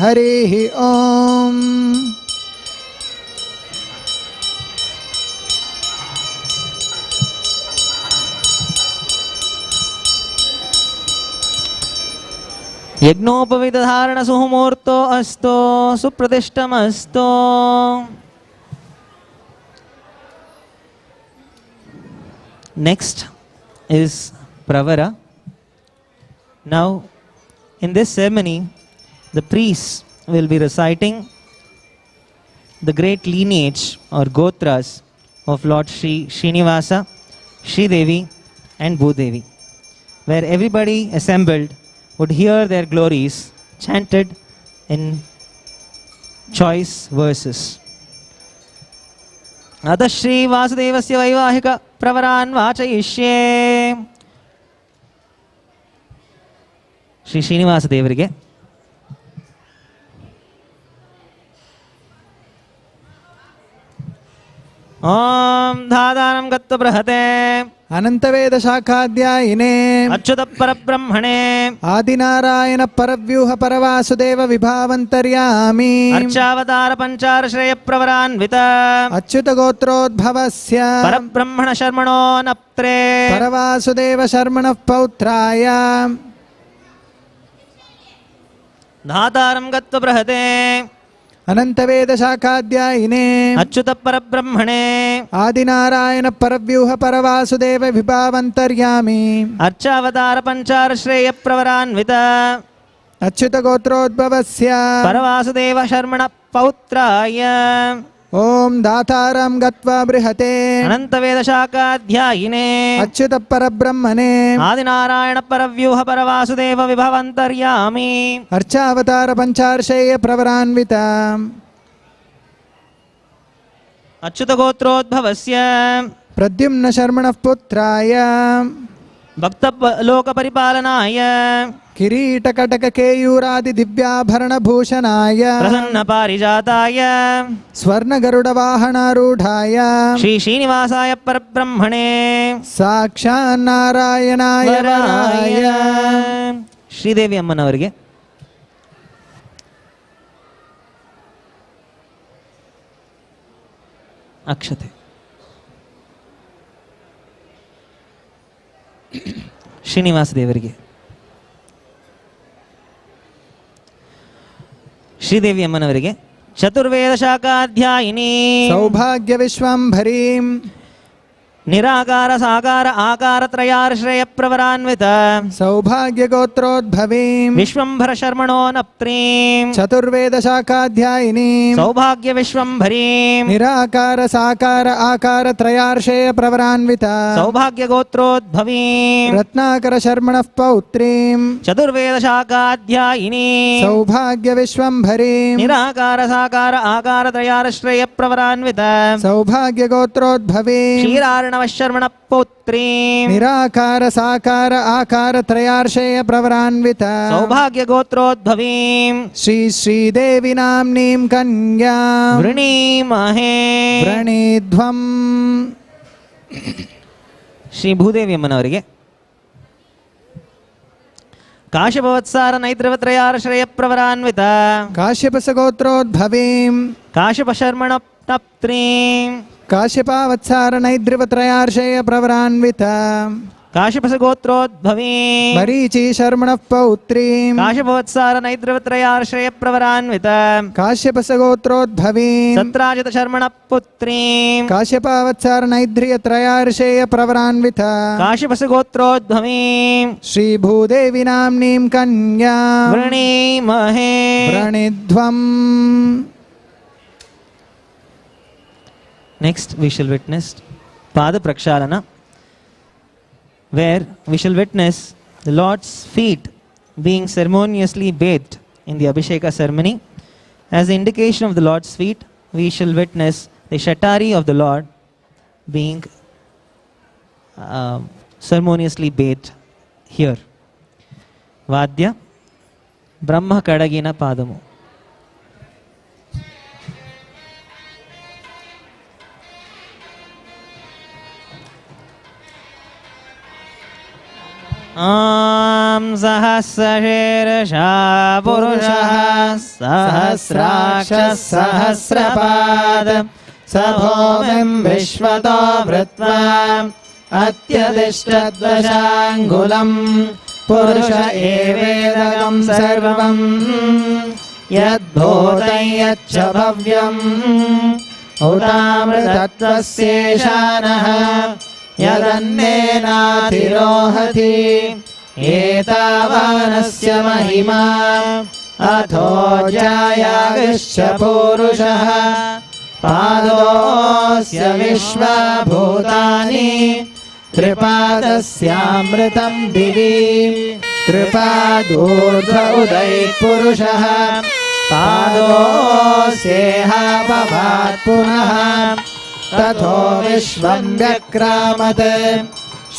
हरिः ओम्। यज्ञोपवीतधारण सुमुहूर्तो अस्तो सुप्रतिष्ठमस्तो। Next is Pravara. Now in this ceremony the priests will be reciting the great lineage or gotras of Lord Srinivasa, Shri Devi and Bhudevi, where everybody assembled would hear their glories chanted in choice verses. अतः श्री वासुदेवस्य वैवाहिक प्रवरान् वाचयिष्ये। श्री ಶ್ರೀನಿವಾಸ ದೇವರಿಗೆ ओम धादानं गत्वा बृहते अनंतवेद शाखाध्यायिने अच्युत परब्रह्मणे आदिनारायण परव्यूह परवासुदेव विभावन्तर्यामि अर्चावतार पंचार श्रेय प्रवरान्वित अच्युत गोत्रोद्भवस्य परब्रह्मण शर्मणो नप्त्रे परवासुदेव शर्मणः पौत्राय धातारं गत्वा बृहते अनंतवेद शाखाध्यायिने अच्युत परब्रह्मणे आदिनारायण परव्यूह परवासुदेव विभावन्तर्यामि अर्चावतार पंचार श्रेय प्रवरान्वित अच्युत गोत्रोद्भवस्य परवासुदेव शर्मण पौत्राय ओम दातारं गत्वा बृहते अनंतवेद शाखाध्यायिने अच्युत परब्रह्मणे आदिनारायण परव्यूह परवासुदेव विभवन्तर्यामि अर्चावतार पंचार्षेय प्रवरान्वित अच्युत गोत्रोद्भवस्य प्रद्युम्न शर्मणः पुत्राय भक्त लोक परिपालनाय किरीटकटक केयूरादि दिव्याभरण भूषणाय प्रसन्न पारिजाताय स्वर्ण गरुड वाहनारूढ़ाय श्री श्रीनिवासाय परब्रह्मणे साक्षान्नारायणाय वराय ಶ್ರೀದೇವಿ ಅಮ್ಮನವರಿಗೆ ಅಕ್ಷತೆ ಶ್ರೀನಿವಾಸ ದೇವರಿಗೆ ಶ್ರೀದೇವಿ ಅಮ್ಮನವರಿಗೆ ಚತುರ್ವೇದ ಶಾಖಾಧ್ಯಾಯಿನಿ सौभाग्य विश्वंभरीं निराकार साकार आकार त्रयाश्रय प्रवरान्वित सौभाग्य गोत्रोद्भवीं विश्वंभर शर्मणो नप्त्रीं चतुर्वेद शाखाध्यायिनी सौभाग्य विश्वंभरीं निराकार साकार आकार त्रयार्षेय प्रवरान्विता सौभाग्य गोत्रोद्भवीं रत्नाकर शर्मणः पौत्रीं चतुर्वेद शाखाध्यायिनी सौभाग्य विश्वंभरीं निराकार साकार आकार त्रयाश्रय प्रवरान्वित सौभाग्य गोत्रोद्भवीं क्षीरार्णव शर्मण पौत्रीं निराकार साकार आकार त्रयार्षेय प्रवरान्विता सौभाग्य गोत्रोद्भवीं श्री श्रीदेवी नाम्नीं कन्यां वृणीमहे व्रणीध्वम् ಶ್ರೀ ಭೂದೇವಿ ಅಮ್ಮನವರಿಗೆ ಕಾಶ್ಯಪವತ್ಸಾರ ನೈದ್ರವತ್ರಯಾಶ್ರಯ ಪ್ರವರಾನ್ವಿತ काश्यपस गोत्रोद्भवीं ಕಾಶ್ಯಪ ಶರ್ಮಣ ನಪ್ತ್ರೀಂ काश्यपावत्सार नैद्रिवत्रयार्षेय प्रवरान्विता काश्यपसगोत्रोद्भवी मरीचि शर्मणः पौत्रीं काश्यपवत्सार नैद्रवत्रयाश्रय प्रवरान्वित काश्यपसगोत्रोद्भवीं सत्राजित शर्मणः पुत्रीं काश्यपावत्सार नैद्रियत्रयार्षेय प्रवरान्वित काश्यपसगोत्रोद्भवीं श्रीभूदेवी नाम्नीं कन्यां वृणीमहे वृणीध्वम्. Next we shall witness Pada Prakshalana, where we shall witness the Lord's feet being ceremoniously bathed in the Abhisheka ceremony. As the indication of the Lord's feet, we shall witness the Shatari of the Lord being ceremoniously bathed here. Vadya Brahma Kadagina Padamu. ॐ सहस्रशीर्षा पुरुषः सहस्राक्षः सहस्रपाद स भूमिं विश्वतो भृत्वा अत्यतिष्ठद्दशाङ्गुलं पुरुष एवेदं सर्वं यद्भूतं यच्च भव्यम् उतामृतत्वस्येषानः यदन्नेनातिरोहति एतावानस्य महिमा अथो जायागश्च पूरुषः पादोऽस्य विश्वभूतानि त्रिपादस्यामृतं दिवि त्रिपादूर्ध्व उदयः पुरुषः पादोऽस्येहापभात् पुनः तथो विश्वं व्यक्रामत्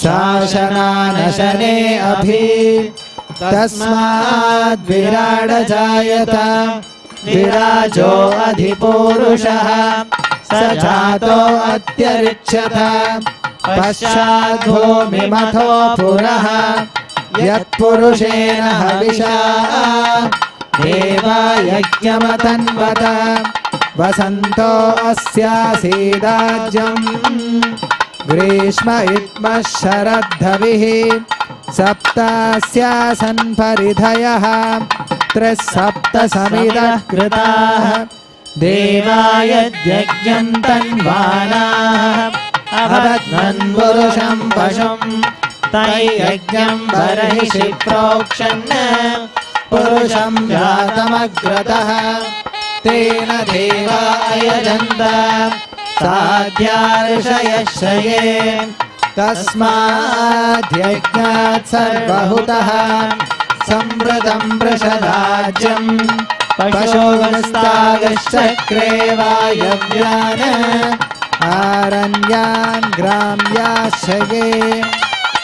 शासनानशने अभि तस्माद्विराडजायत विराजो अधिपूरुषः स जातो अत्यरिच्यत पश्चाद्भूमिमथो पुरः यत्पुरुषेण हविषा देवा यज्ञमतन्वत वसन्तो अस्यासीदाज्यम् ग्रीष्म इत्मः शरद्धविः सप्तास्यासन् परिधयः त्रिसप्त समिदः कृताः देवाय यज्ञं तन्वानाः अबध्नन् पुरुषं पशुं तैयज्ञं बर्हिषि प्रोक्षन् पुरुषं जातमग्रतः तेन देवा अयजन्त साध्यार्षयश्रये तस्माद्यज्ञात् सर्वहुतः संवृतं वृषदाज्यं पशोवस्तागश्चक्रे वायव्यान् आरण्यान् ग्राम्याश्रये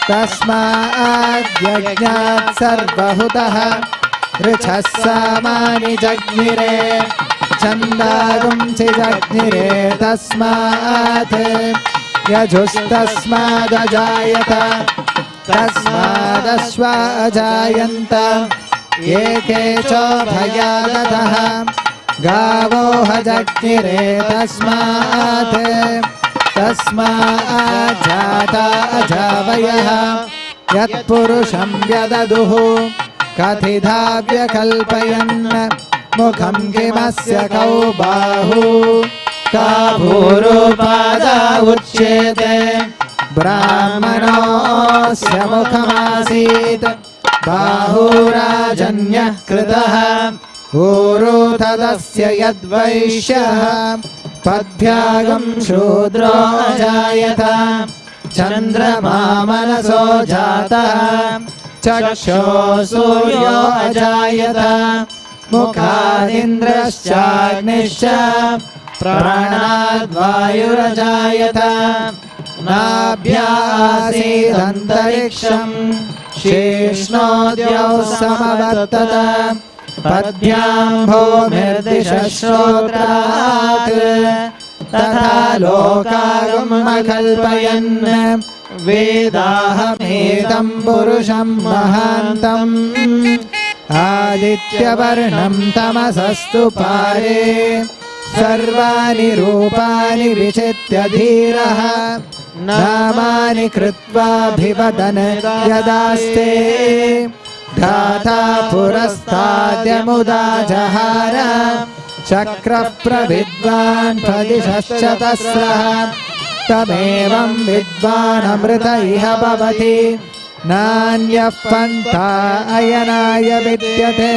तस्माद्यज्ञात् सर्वहुतः ऋक्षः सामानि जग्निरे छन्दागुंसि जग्निरे तस्मात् यजुस्तस्मादजायत तस्मादश्वा अजायन्त एके चोभयादतः गावो हजग्निरे तस्मात् तस्माज्जाता अजावयः यत्पुरुषं व्यददुः कथिधा व्यकल्पयन् मुखं किमस्य कौ बाहु का भूरुपादा उच्यते ब्राह्मणोऽस्य मुखमासीत् बाहुराजन्यः कृतः ऊरु तदस्य यद्वैश्यः पद्भ्यागं शूद्रो अजायत चन्द्रमा मनसो जातः चक्षो सूर्यो अजायत मुखादिन्द्रश्चाग्निश्च प्राणाद्वायुरजायत नाभ्यासीदन्तरिक्षं शेष्णोद्यौ समवर्तत पद्भ्यां भूमिर्दिशश्रोत्रात् तथा लोकागमकल्पयन् वेदाहमेतं पुरुषं महान्तम् आदित्यवर्णं तमसस्तु पारे सर्वाणि रूपाणि विचित्य धीरः नामानि कृत्वाभिवदन यदास्ते धाता पुरस्ताद्यमुदा जहार चक्रः प्रविद्वान् प्रदिशश्चतस्रः तमेवं विद्वानमृत इह भवति नान्यः पन्था अयनाय विद्यते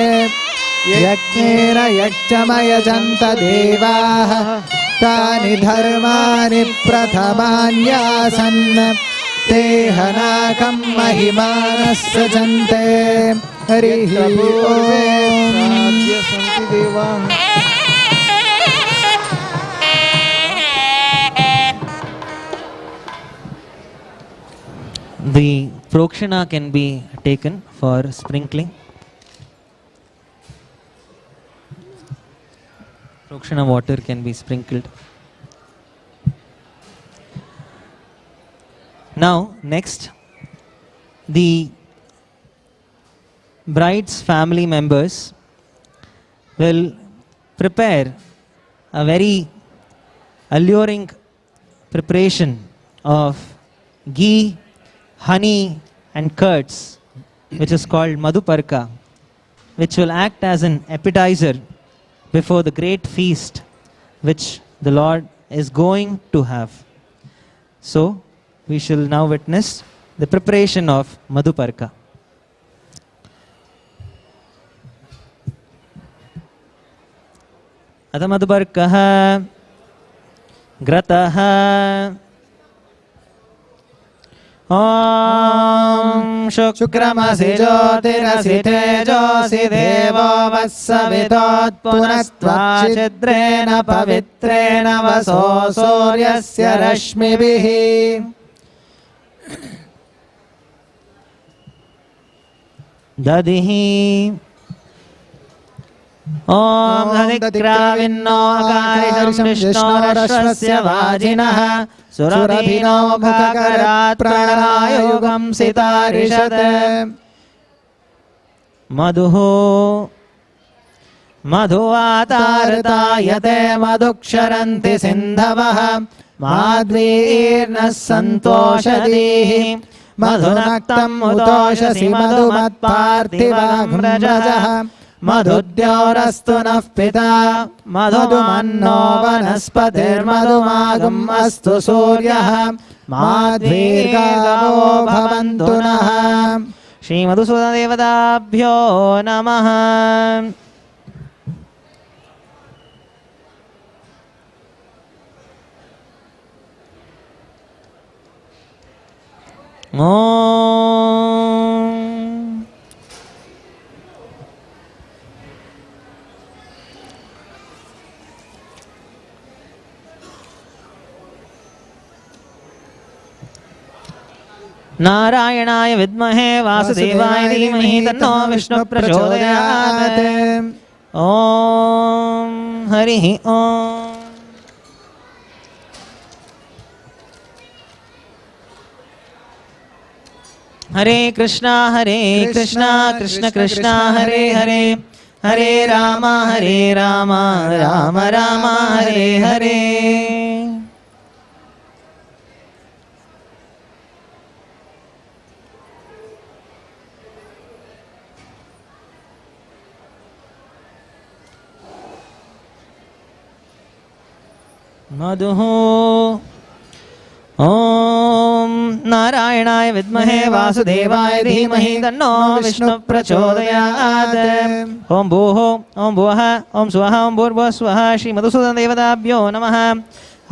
यज्ञेन यज्ञमयजन्त देवाः तानि धर्माणि प्रथमान्यासन् ते हनाकं महिमानः सजन्ते हरिः ओम्। The prokshana can be taken for sprinkling. Prokshana water can be sprinkled. Now, next, the bride's family members will prepare a very alluring preparation of ghee, honey and curds, which is called madhuparka, which will act as an appetizer before the great feast which the Lord is going to have. So, we shall now witness the preparation of madhuparka. Ata madhuparkaha grataha Om शुक्रमसि ज्योतिरसि तेजोऽसि देवो वत्सवितोत् पुनस्त्वाच्छिद्रेण पवित्रेण वसो सूर्यस्य रश्मिभिः दधिः Om Dhadikravinno Akarisham Vishnorashvasya Vajinah Surabhino Bhakarat Pranayogam Sitarishate Madhuho Madhuvatartayate Madhuksharanti Sindhavah Madhvirnas Santoshadihi Madhunaktam Utoshasi Madhumatparthivagam Rajah Madhudyaurastu nah pita Madhumanno vanaspatirmadhumagam astu suryah Madhvirgavo bhavantu nah Shri Madhusudana Devadabhyo Namaha Om नारायणाय विद्महे वासुदेवाय धीमहि तन्नो विष्णुः प्रचोदयात् ओम हरिः ओम हरे कृष्णा कृष्ण कृष्ण हरे हरे हरे राम राम राम हरे हरे मधुः ओम नारायणाय विद्महे वासुदेवाय धीमहि तन्नो विष्णुः प्रचोदयात् ओम भूः ओम भुवः ओम स्वः ओम भूर्भुवः स्वः श्री मधुसूदन देवताभ्यो नमः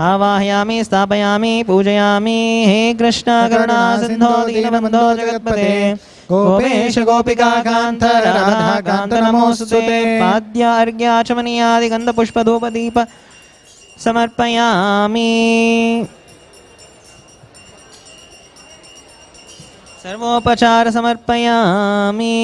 आवाहयामि स्थापयामि पूजयामि हे कृष्ण करुणा सिन्धो दीनबन्धो जगत्पते गोपेश गोपिका कान्त राधा कान्त नमोस्तुते पाद्य अर्घ्याचमनीयादि गन्ध पुष्प धूप दीप समर्पयामि सर्वोपचार समर्पयामि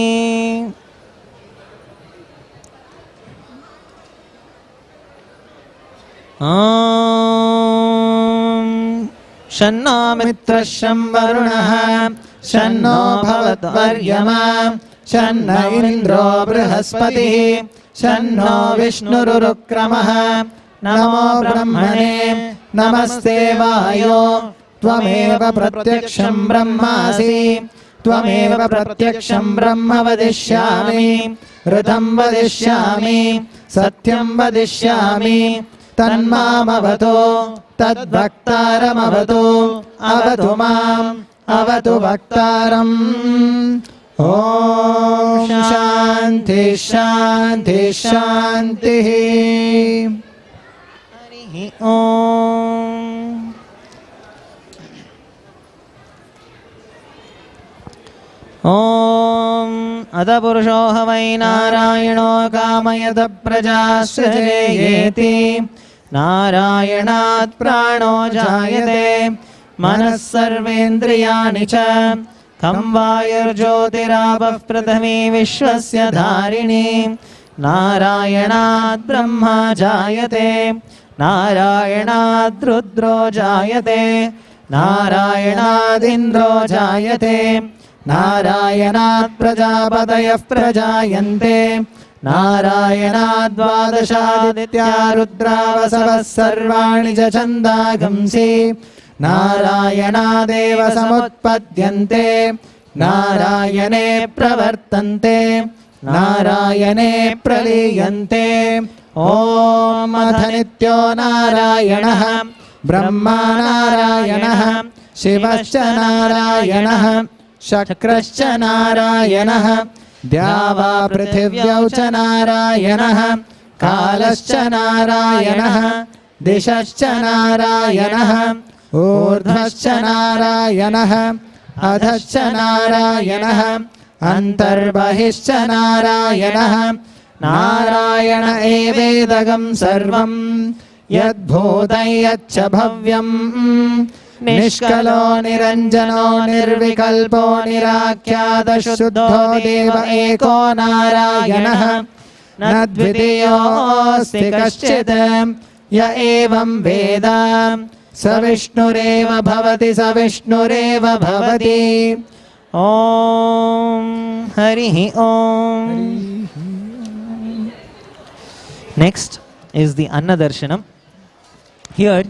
शन्नो मित्रः शं वरुणः शन्नो भवद्वर्यमा शन्न इन्द्रो बृहस्पतिः शन्नो विष्णुरुक्रमः नमो ब्रह्मणे नमस्ते वायो त्वमेव प्रत्यक्षं ब्रह्मासि त्वमेव प्रत्यक्षं ब्रह्म वदिष्यामि ऋतं वदिष्यामि सत्यं वदिष्यामि तन्मामवतु तद्वक्तारमवतु अवतु माम् अवतु वक्तारम् ॐ शान्ति शान्ति शान्तिः हरिः ॐ ॐ अथ पुरुषो ह वै नारायणो कामयत प्रजाश्चेति नारायणात् प्राणो जायते मनः सर्वेन्द्रियाणि च खं वायुर्ज्योतिरापः पृथिवी विश्वस्य धारिणी नारायणात् ब्रह्मा जायते नारायणात् रुद्रो जायते नारायणादिन्द्रो जायते नारायणात् प्रजापतयः प्रजायन्ते नारायणात् द्वादशादित्या रुद्रावसवः सर्वाणि च छन्दागंसि नारायणादेव समुत्पद्यन्ते नारायणे प्रवर्तन्ते नारायणे प्रलीयन्ते ॐ अथ नित्यो नारायणः ब्रह्मा नारायणः शिवश्च नारायणः शक्रश्च नारायणः द्यावा पृथिव्यौ च नारायणः कालश्च नारायणः दिशश्च नारायणः ऊर्ध्वश्च नारायणः अधश्च नारायणः अन्तर्बहिश्च नारायणः नारायण एवेदगं सर्वं यद्भूतं यच्च भव्यम् निष्कलो निरञ्जनो निर्विकल्पो निराख्यातशुद्धो देव एको नारायणः न द्वितीयोऽस्ति कश्चित् य एवं वेद स विष्णुरेव भवति स विष्णुरेव भवति ॐ हरिः ॐ Next is the Annadarshanam. Here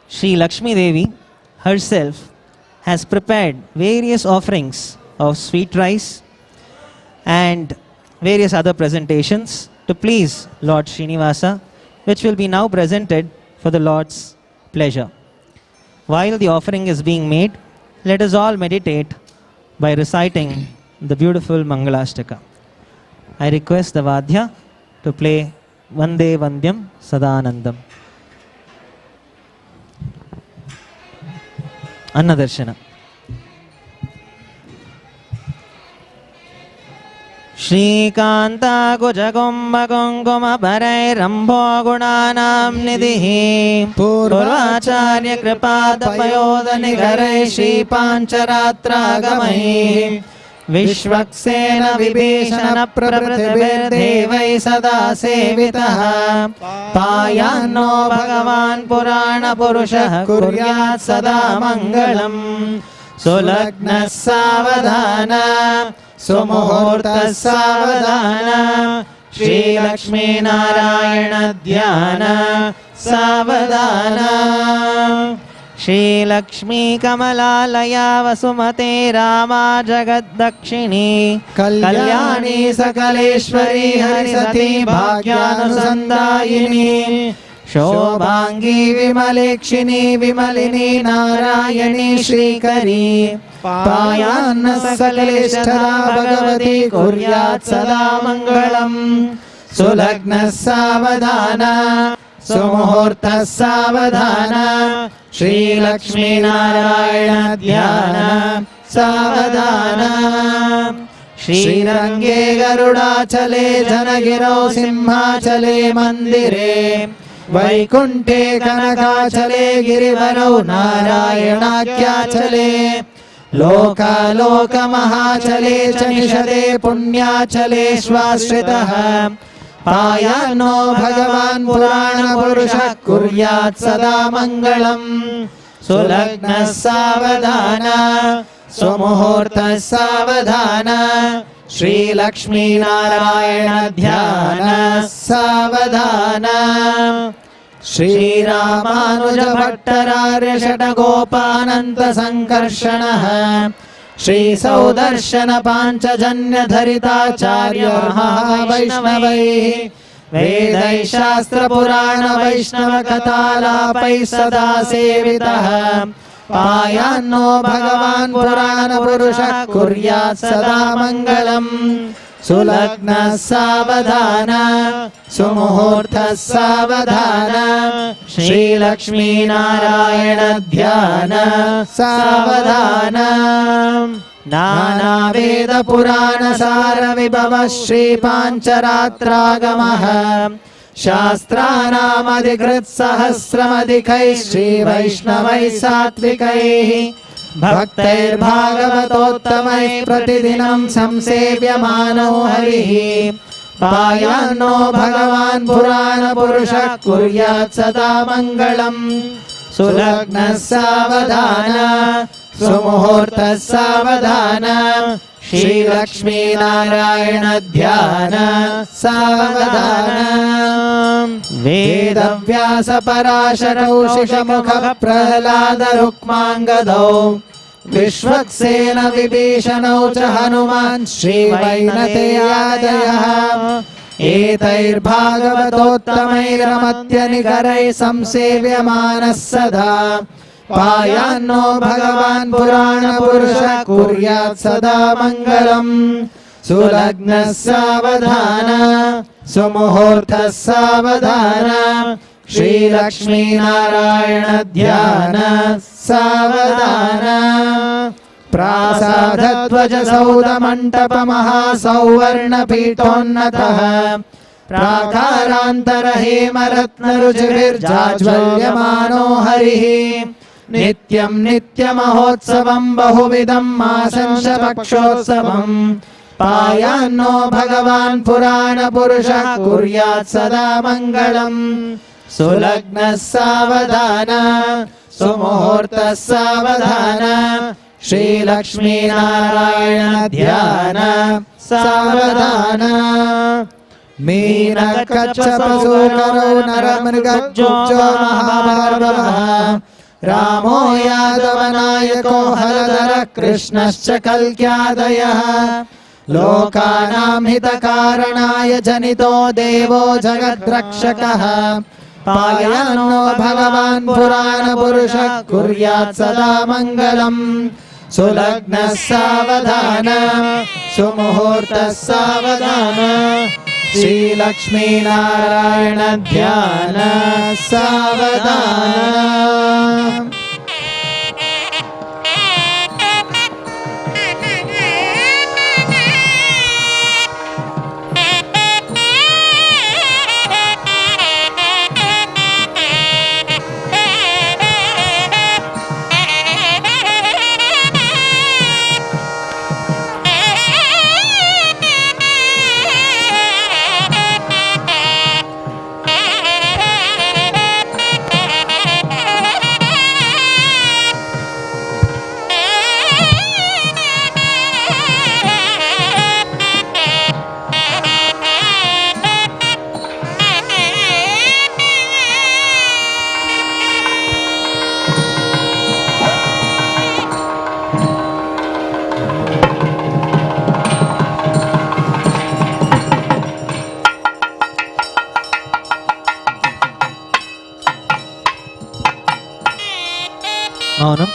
Shri Lakshmi Devi herself has prepared various offerings of sweet rice and various other presentations to please Lord Srinivasa, which will be now presented for the Lord's pleasure. While the offering is being made, let us all meditate by reciting the beautiful Mangalashtaka. I request the Vadhya to play Vande Vandyam Sadanandam. Annadarshana. Shrikanta Kujakumba Kunkuma Parairambo Gunanam Nidhi Purvacharya Kripada Payoda Nigarai Shri Pancharatra Gamai Vishvaksena Vibhishana Prabhritivai Sada Sevitaha Payano Bhagavan Purana Purusha Kuryat Sada Mangalam Sulagna Savadhana Sumuhurta Savadhana Shri Lakshmi Narayana Dhyana Savadhana Shri Lakshmi Kamalalaya Vasumate Rama Jagadakshini Kalyani Sakaleshwari Harisati Bhagyanusandayini Shobhangi Vimalekshini Vimalini Narayani Shrikari Payanna Sakaleshthara Bhagavati Kuryat Sada Mangalam Sulagna Savadhana Sumuhurta Savadhana Shri Lakshmi Narayana Dhyana Savadhana Shri Range Garudachale Janagiro Simhachale Mandire Vaikunte Kanakachale Girivaro Narayanakyachale Loka Loka Mahachale Chanishade Punyachale Swashritaha Payano Bhagavan Purana Purusha Kuryat Sada Mangalam Sulagna Savadhana Sumuhurta Savadhana Shri Lakshmi Narayana Dhyana Savadhana श्रीरामानुज भट्टरार्य षट्गोपानन्त संकर्षणः श्रीसौदर्शन Panchjanya धरिताचार्य महावैष्णवैः वेदैः शास्त्र पुराण वैष्णव कथालापैः सदा सेवितः पायान्नो भगवान् पुराण पुरुषः कुर्यात् सदा मङ्गलम् सुलग्नः सावधान सुमुहूर्तः सावधान श्रीलक्ष्मीनारायण ध्यान सावधान नानावेद पुराण सार विभवः श्रीपाञ्चरात्रागमः शास्त्राणामधिकृत सहस्रमधिकैः श्रीवैष्णवैः सात्विकैः भक्तैर्भागवतोत्तमैः प्रतिदिनं संसेव्यमानो हरिः पायान्नो भगवान् पुराण पुरुषः कुर्यात् सदा मङ्गलम् सुलग्नः सावधान सुमुहूर्तः सावधान श्रीलक्ष्मीनारायण ध्यान सावधान वेदव्यास पराशरौषिकमुख प्रह्लाद रुक्माङ्गदौ विश्वक्सेन विभीषणौ च हनुमान् श्रीवैनतेयादयः एतैर्भागवतोत्तमैरमत्यनिकरैः संसेव्यमानः सदा पायान्नो भगवान् पुराण पुरुषः कुर्यात् सदा मङ्गलम् सुलग्नः सावधान सुमुहूर्तः सावधान श्रीलक्ष्मीनारायण ध्यान सावधान प्रासादध्वज सौधमण्टप महासौवर्णपीठोन्नतः प्राकारान्तर हेमरत्नरुचिभिर्जाज्वल्यमानो हरिः नित्यं नित्यमहोत्सवं बहुविधं मासंश पक्षोत्सवम् पायान्नो भगवान् पुराण पुरुषः कुर्यात् सदा मङ्गलम् सुलग्नः सावधान सुमुहूर्तः सावधान श्रीलक्ष्मीनारायण ध्यान सावधान मीनकच्छपसूकरौ नरमृगजुग्जो महाभार्गवः रामो यादवनायको हलधरः कृष्णश्च कल्क्यादयः लोकानां हितकारणाय जनितो देवो जगद्रक्षकः पायान्नो भगवान् पुराण पुरुषः कुर्यात् सदा मङ्गलम् सुलग्नः सावधान सुमुहूर्तः सावधान श्रीलक्ष्मीनारायण ध्यान सावधान Mounam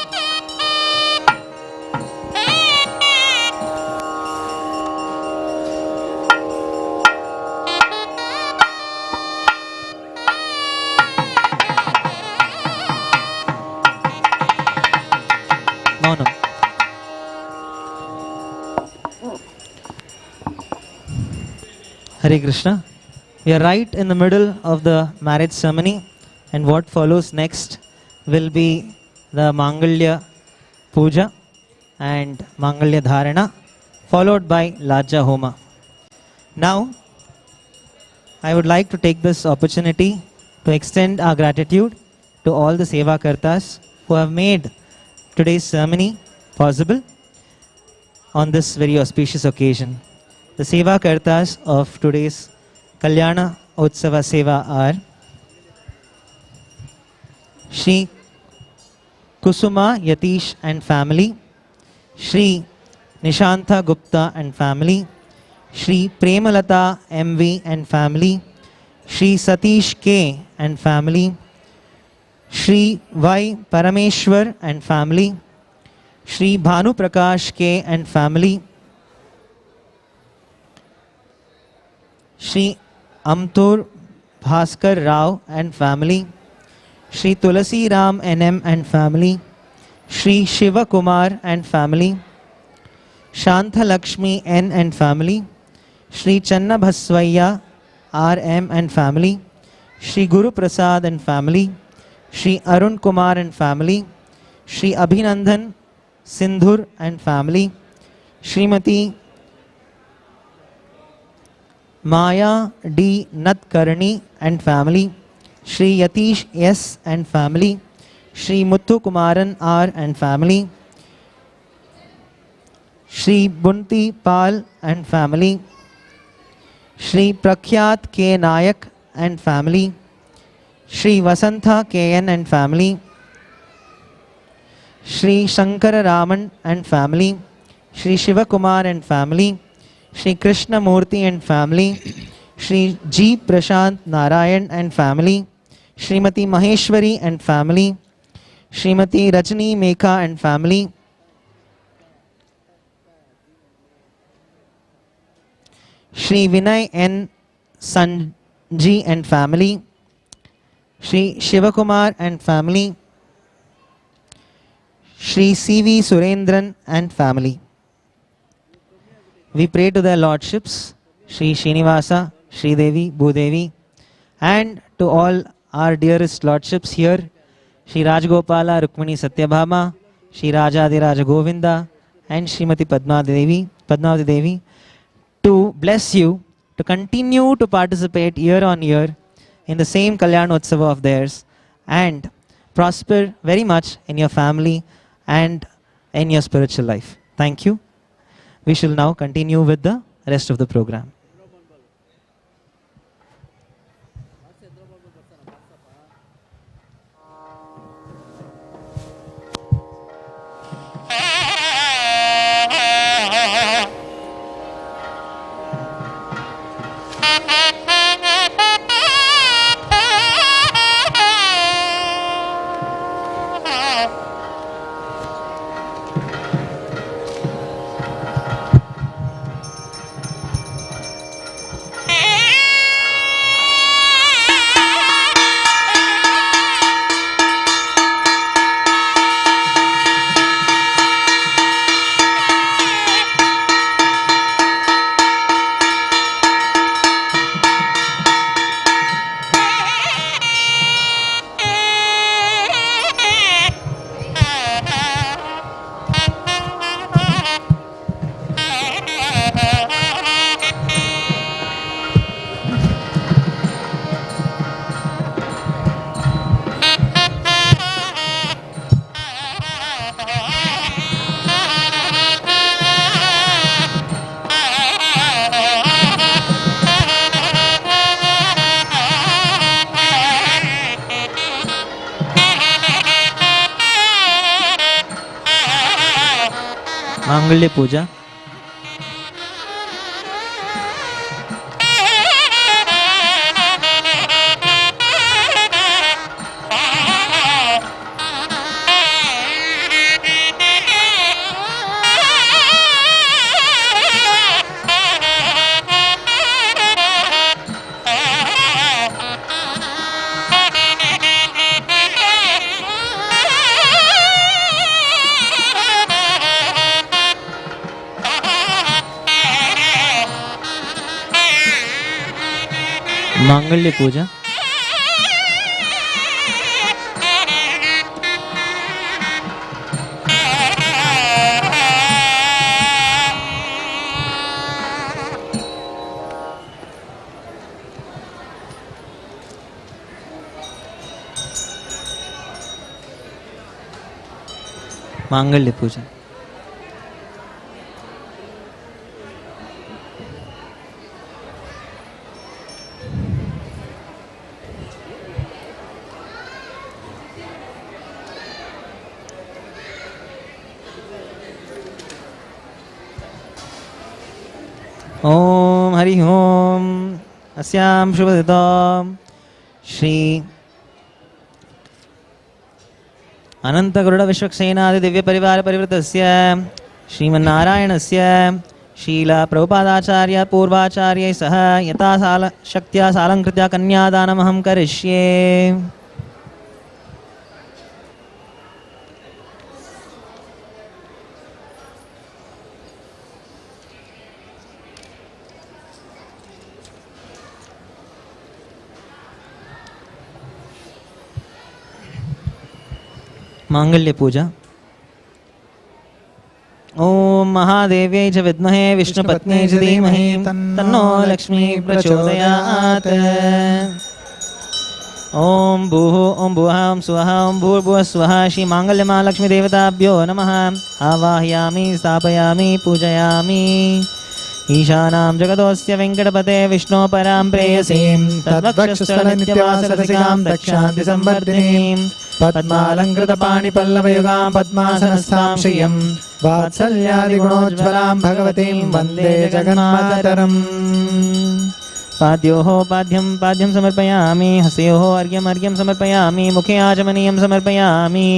Mounam Hare Krishna. We are right in the middle of the marriage ceremony, and what follows next will be the Mangalya Puja and Mangalya Dharana, followed by Lajja Homa. Now, I would like to take this opportunity to extend our gratitude to all the Seva Kartas who have made today's ceremony possible on this very auspicious occasion. The Seva Kartas of today's Kalyana Utsava Seva are Shri Kusuma Yatish and family, Shri Nishantha Gupta and family, Shri Premalata MV and family, Shri Satish K and family, Shri Y Parameshwar and family, Shri Bhanu Prakash K and family, Shri Amtur Bhaskar Rao and family, Shri Tulasi Ram NM and family, Shri Shiva Kumar and family, Shantha Lakshmi N and family, Shri Channa Bhaswaya RM and family, Shri Guru Prasad and family, Shri Arun Kumar and family, Shri Abhinandan Sindhur and family, Shrimati Maya D. Natkarni and family, Shri Yatish S. and family, Shri Muthu Kumaran R. and family, Shri Bunti Pal and family, Shri Prakhyat K. Nayak and family, Shri Vasantha KN and family, Shri Shankara Raman and family, Shri Shivakumar and family, Shri Krishna Murthy and family, Shri G. Prashant Narayan and family, Shrimati Maheshwari and family, Shrimati Rajni Mekha and family, Shri Vinay N. Sanji and family, Shri Shivakumar and family, Shri C.V. Surendran and family. We pray to their lordships, Shri Srinivasa, Shri Devi, Bhudevi, and to all our dearest lordships here, Shri Rajgopala, Rukmini Satyabhama, Shri Rajadiraja Govinda, and Shrimati Padmavati Devi, to bless you to continue to participate year on year in the same Kalyanotsava of theirs and prosper very much in your family and in your spiritual life. Thank you. We shall now continue with the rest of the program. Mangulya Puja. Mangulya Puja. Mangulya Puja. Hari ओम अस्यां शुभदितां श्री अनंत गरुड़ विश्वक्सेनादि दिव्य परिवार परिवृतस्य श्रीमन्नारायणस्य शीला प्रभुपादाचार्य पूर्वाचार्यै सह यथा शक्त्या सालंकृत्या कन्यादानमहं करिष्ये। मांगल्य पूजा। ओम महादेव्यै च विद्महे विष्णुपत्न्यै च धीमहि तन्नो लक्ष्मी प्रचोदयात्। ओम भूः ओम भुवः ओम स्वः ओम भूर्भुवः स्वः। श्री मांगल्य महालक्ष्मी देवताभ्यो नमः। आवाहयामि स्थापयामि पूजयामि। ईशानां जगतोऽस्य वेङ्कटपते विष्णो परां प्रेयसीं तद्वक्षस्थलनित्यवासरसिकां दक्षान्ति संवर्धिनीं पद्मालङ्कृतपाणिपल्लवयुगां पद्मासनस्थां श्रियं वात्सल्यादिगुणोज्ज्वलां भगवतीं वन्दे जगन्मातरम्। पाद्योः पाद्यं समर्पयामि। हस्तयोः अर्घ्यं समर्पयामि। मुखे आचमनीयं समर्पयामि।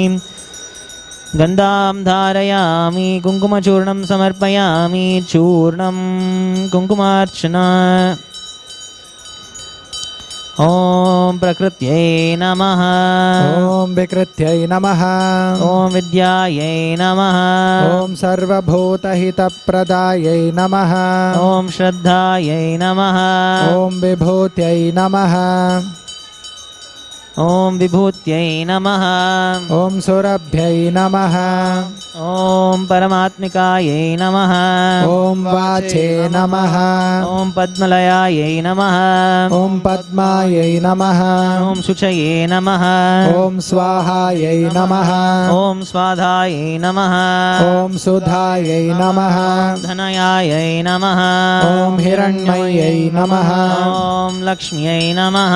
गन्धां धारयामि। कुङ्कुमचूर्णं समर्पयामि। चूर्णं कुङ्कुमार्चना। ओम प्रकृत्यै नमः। ओम विकृत्यै नमः। ओम विद्यायै नमः। ओम सर्वभूतहितप्रदायै नमः। ओम श्रद्धायै नमः। ओम विभूत्यै नमः। ओम विभूत्यै नमः। ओम सुरभ्यै नमः। ओम परमात्मिकायै नमः। ओम वाचे नमः। ओम पद्मलयायै नमः। ओम पद्मायै नमः। ओम शुचये नमः। ओम स्वाहायै नमः। ओम स्वाधायै नमः। ओम सुधायै नमः। धनयायै नमः। ओम हिरण्मयै नमः। ओम लक्ष्म्यै नमः।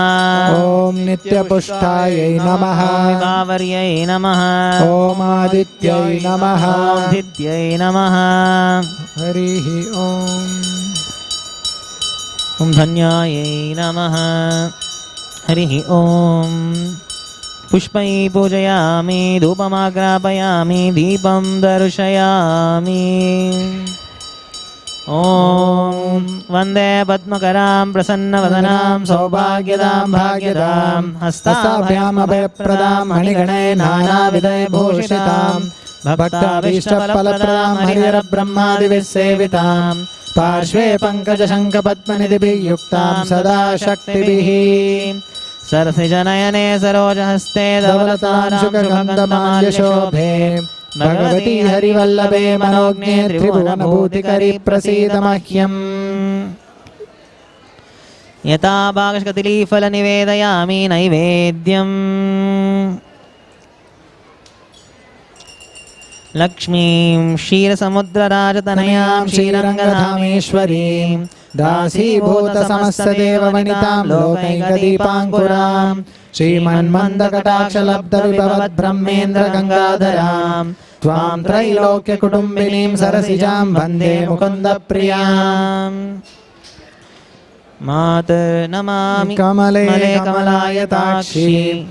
ओम नित्यपुष्टायै नमः। विभावर्यै नमः। ओम आदित्यै नमः। ओम धित्यै नमः। हरिः ओम। ओम धन्यायै नमः। हरिः ओम। पुष्पै पूजयामि। धूपमाग्रापयामि। दीपं दर्शयामि। ओम वन्दे पद्मकरां प्रसन्नवदनां सौभाग्यदां भाग्यदां हस्ताभ्याम् अभयप्रदां मणिगणैः नानाविधैर्भूषितां भक्ताभीष्टफलप्रदां हरिहरब्रह्मादिभिः सेवितां पार्श्वे पङ्कजशङ्खपद्मनिधिभिः युक्तां सदा शक्तिभिः सरसिजनयने सरोजहस्ते धवलतां शुकगन्धमाल्यशोभे भगवती हरिवल्लभे मनोज्ञे त्रिभुवनभूतिकरी प्रसीद मह्यम्। यथा भागशकतिलीफलनिवेदयामि नैवेद्यम्। लक्ष्मीं क्षीरसमुद्रराजतनयां श्रीरङ्गधामेश्वरीं दासीभूतसमस्तदेववनितां लोकैकदीपाङ्कुरां श्रीमन्मन्दकटाक्षलब्धविभवद्ब्रह्मेन्द्रगङ्गाधरां त्वां त्रैलोक्यकुटुम्बिनीं सरसिजां वन्दे मुकुन्दप्रियाम्। मातर्नमामि कमले कमलायताक्षी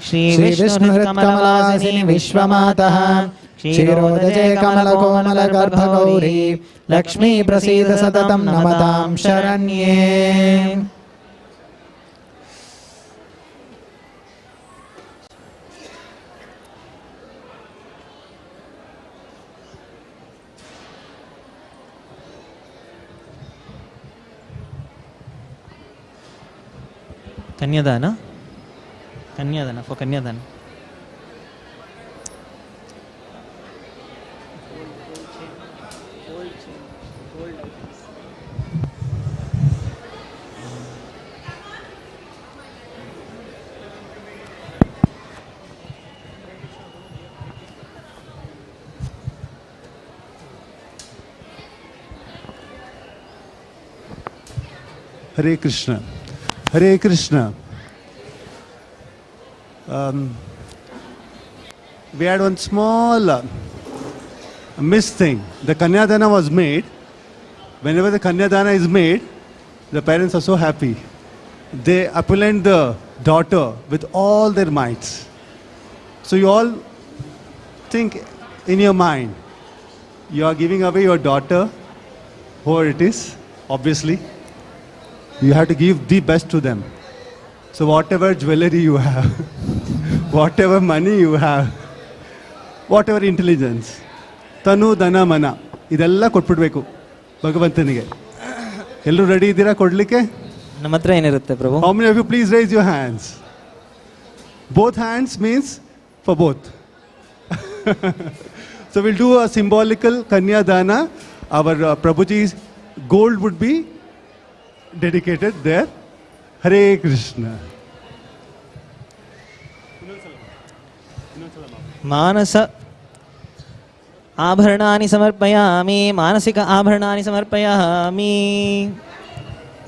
श्रीविष्णुहृत्कमलासिनि विश्वमातः क्षीरोदजे कमलकोमलगर्भगौरी लक्ष्मी प्रसीद सततं नमतां शरण्ये। कन्यादान for कन्यादान। Hare Krishna. Hare Krishna. We had one small missed thing. The Kanyadana was made. Whenever the Kanyadana is made, The parents are so happy. They opulent the daughter with all their mights. So you all think in your mind, you are giving away your daughter, whoever it is, obviously. You have to give the best to them. So whatever jewelry you have, whatever money you have, whatever intelligence, tanu dana mana, ಇದೆಲ್ಲ ಕೊಟ್ಬಿಡ್ಬೇಕು ಭಗವಂತನಿಗೆ. ಎಲ್ಲರೂ ready ಇದ್ದೀರಾ ಕೊಡ್ಲಿಕ್ಕೆ? ನಮ್ಮ ಹತ್ರ ಏನಿರುತ್ತೆ ಪ್ರಭು? How many of you please raise your hands? Both hands means for both. So we'll do a symbolical Kanya Dana. Our Prabhuji's gold would be dedicated there. Hare Krishna. ಮಾನಸ ಆಭರಣಾನಿ ಸಮರ್ಪಯಾಮಿ, ಮಾನಸಿಕ ಆಭರಣಾನಿ ಸಮರ್ಪಯಾಮಿ,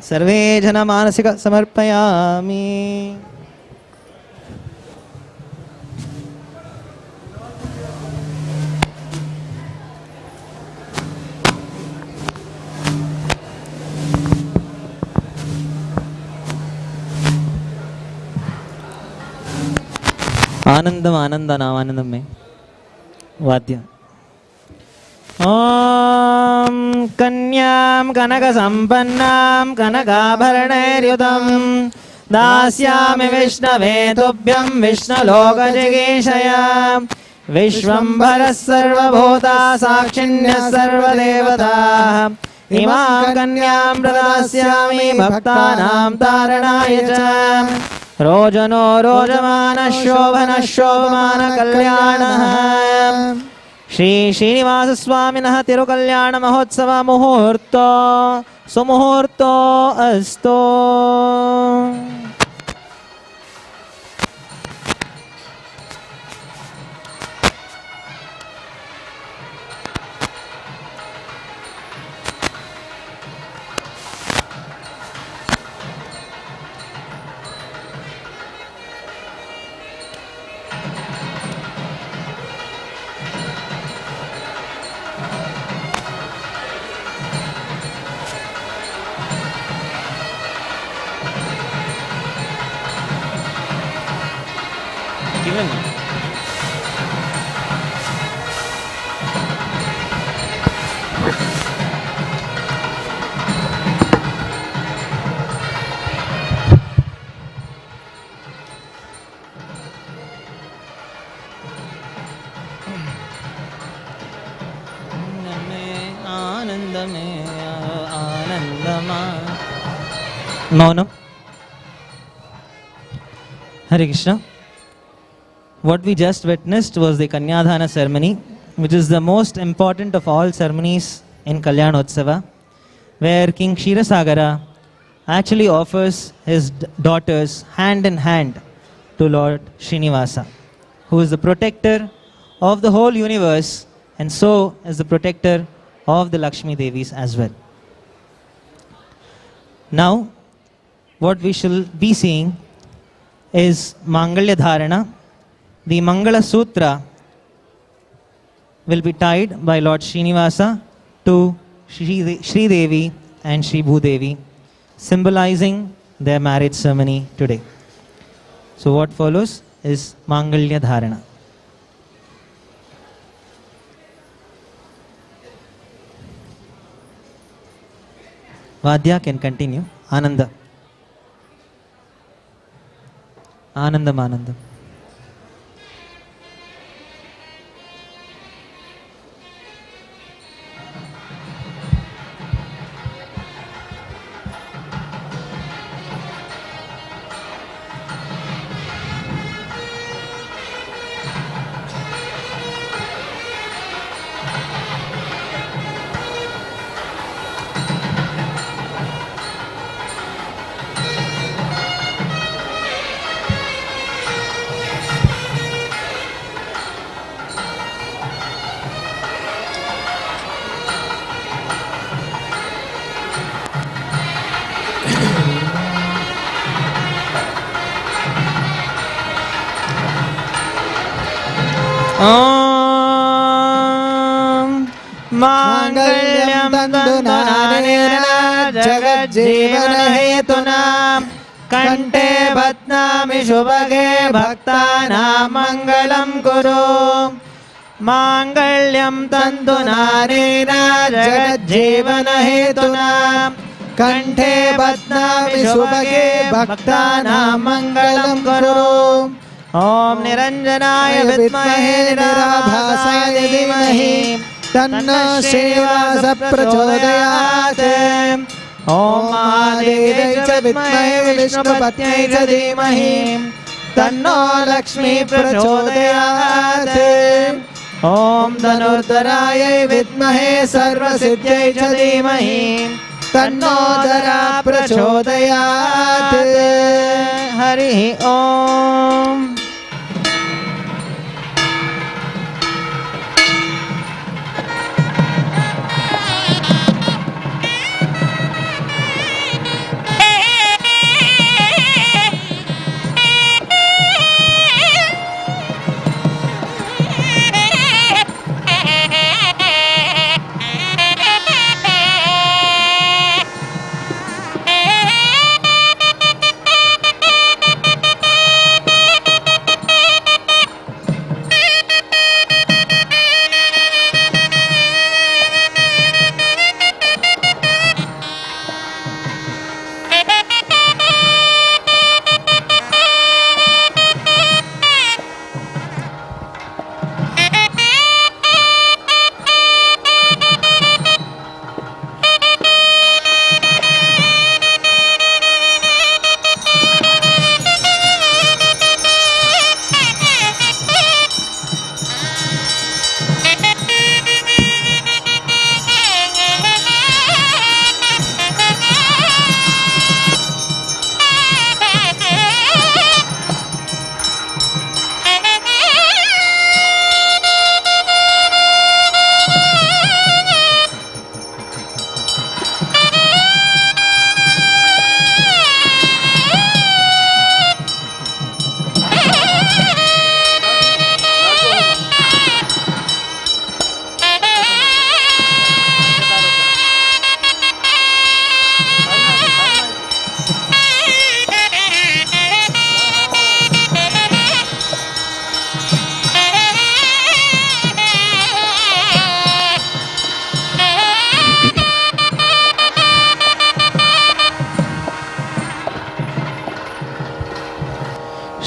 ಸರ್ವೇ ಜನ ಮಾನಸಿಕ ಸಮರ್ಪಯಾಮಿ. आनंदम आनंद नाम आनंदम में वाद्य. ओम कन्यां कनक संपन्नां कनकाभरणैर्युतं दास्यामि विष्णवे तुभ्यं विष्णुलोकजिगीषया. विश्वम्भरः सर्वभूता साक्षिण्यः सर्वदेवताः इमां कन्यां प्रदास्यामि भक्तानां तारणाय च. रोजनो रोजमानः शोभनः शोभमान कल्याणः. श्री श्रीनिवास स्वामिनः तिरुकल्याण महोत्सव मुहूर्तो सुमुहूर्तो अस्तु. Maunam. Hare Krishna. What we just witnessed was the Kanyadhana ceremony, which is the most important of all ceremonies in Kalyanotsava, where King Kshirasagara actually offers his daughters hand in hand to Lord Srinivasa, who is the protector of the whole universe and so is the protector of the Lakshmi Devis as well. Now, what we shall be seeing is Mangalya Dharana. The Mangala Sutra will be tied by Lord Srinivasa to Shri Devi and Shri Bhudevi, symbolizing their marriage ceremony today. So what follows is Mangalya Dharana. Vadya can continue. Ananda. Anandam Anandam. Om Mangalyam Tantunanena जगज्जीवनहेतुना कंठे बध्नामि शुभगे भक्तानां मङ्गलं कुरु माङ्गल्यं तन्तु नानेन जगज्जीवनहेतुना कंठे बध्नामि शुभगे भक्तानां मङ्गलं कुरु ओम निरंजनाय विद्महे निराभासाय धीमहि तन्नो श्रीनिवास प्रचोदयात् ओम महादेव्यै च विद्महे विष्णुपत्न्यै च धीमहि तन्नो लक्ष्मी प्रचोदयात् ओम धनुर्धरायै विद्महे सर्वसिद्ध्यै च धीमहि तन्नो धरा प्रचोदयात् हरि ओम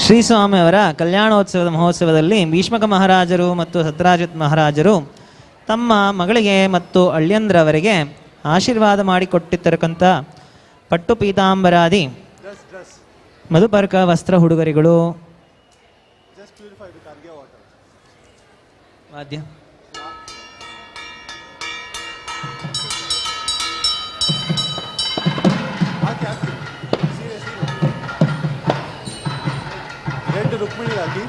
ಶ್ರೀ ಸ್ವಾಮಿಯವರ ಕಲ್ಯಾಣೋತ್ಸವದ ಮಹೋತ್ಸವದಲ್ಲಿ ಭೀಷ್ಮಕ ಮಹಾರಾಜರು ಮತ್ತು ಸತ್ರಾಜಿತ್ ಮಹಾರಾಜರು ತಮ್ಮ ಮಗಳಿಗೆ ಮತ್ತು ಅಳಿಯಂದ್ರವರಿಗೆ ಆಶೀರ್ವಾದ ಮಾಡಿಕೊಟ್ಟಿರ್ತಕ್ಕಂಥ ಪಟ್ಟು ಪೀತಾಂಬರಾದಿ ಮಧುಪರ್ಕ ವಸ್ತ್ರ ಹುಡುಗರಿಗಳು ವಾದ್ಯ रुक्मिणी राखी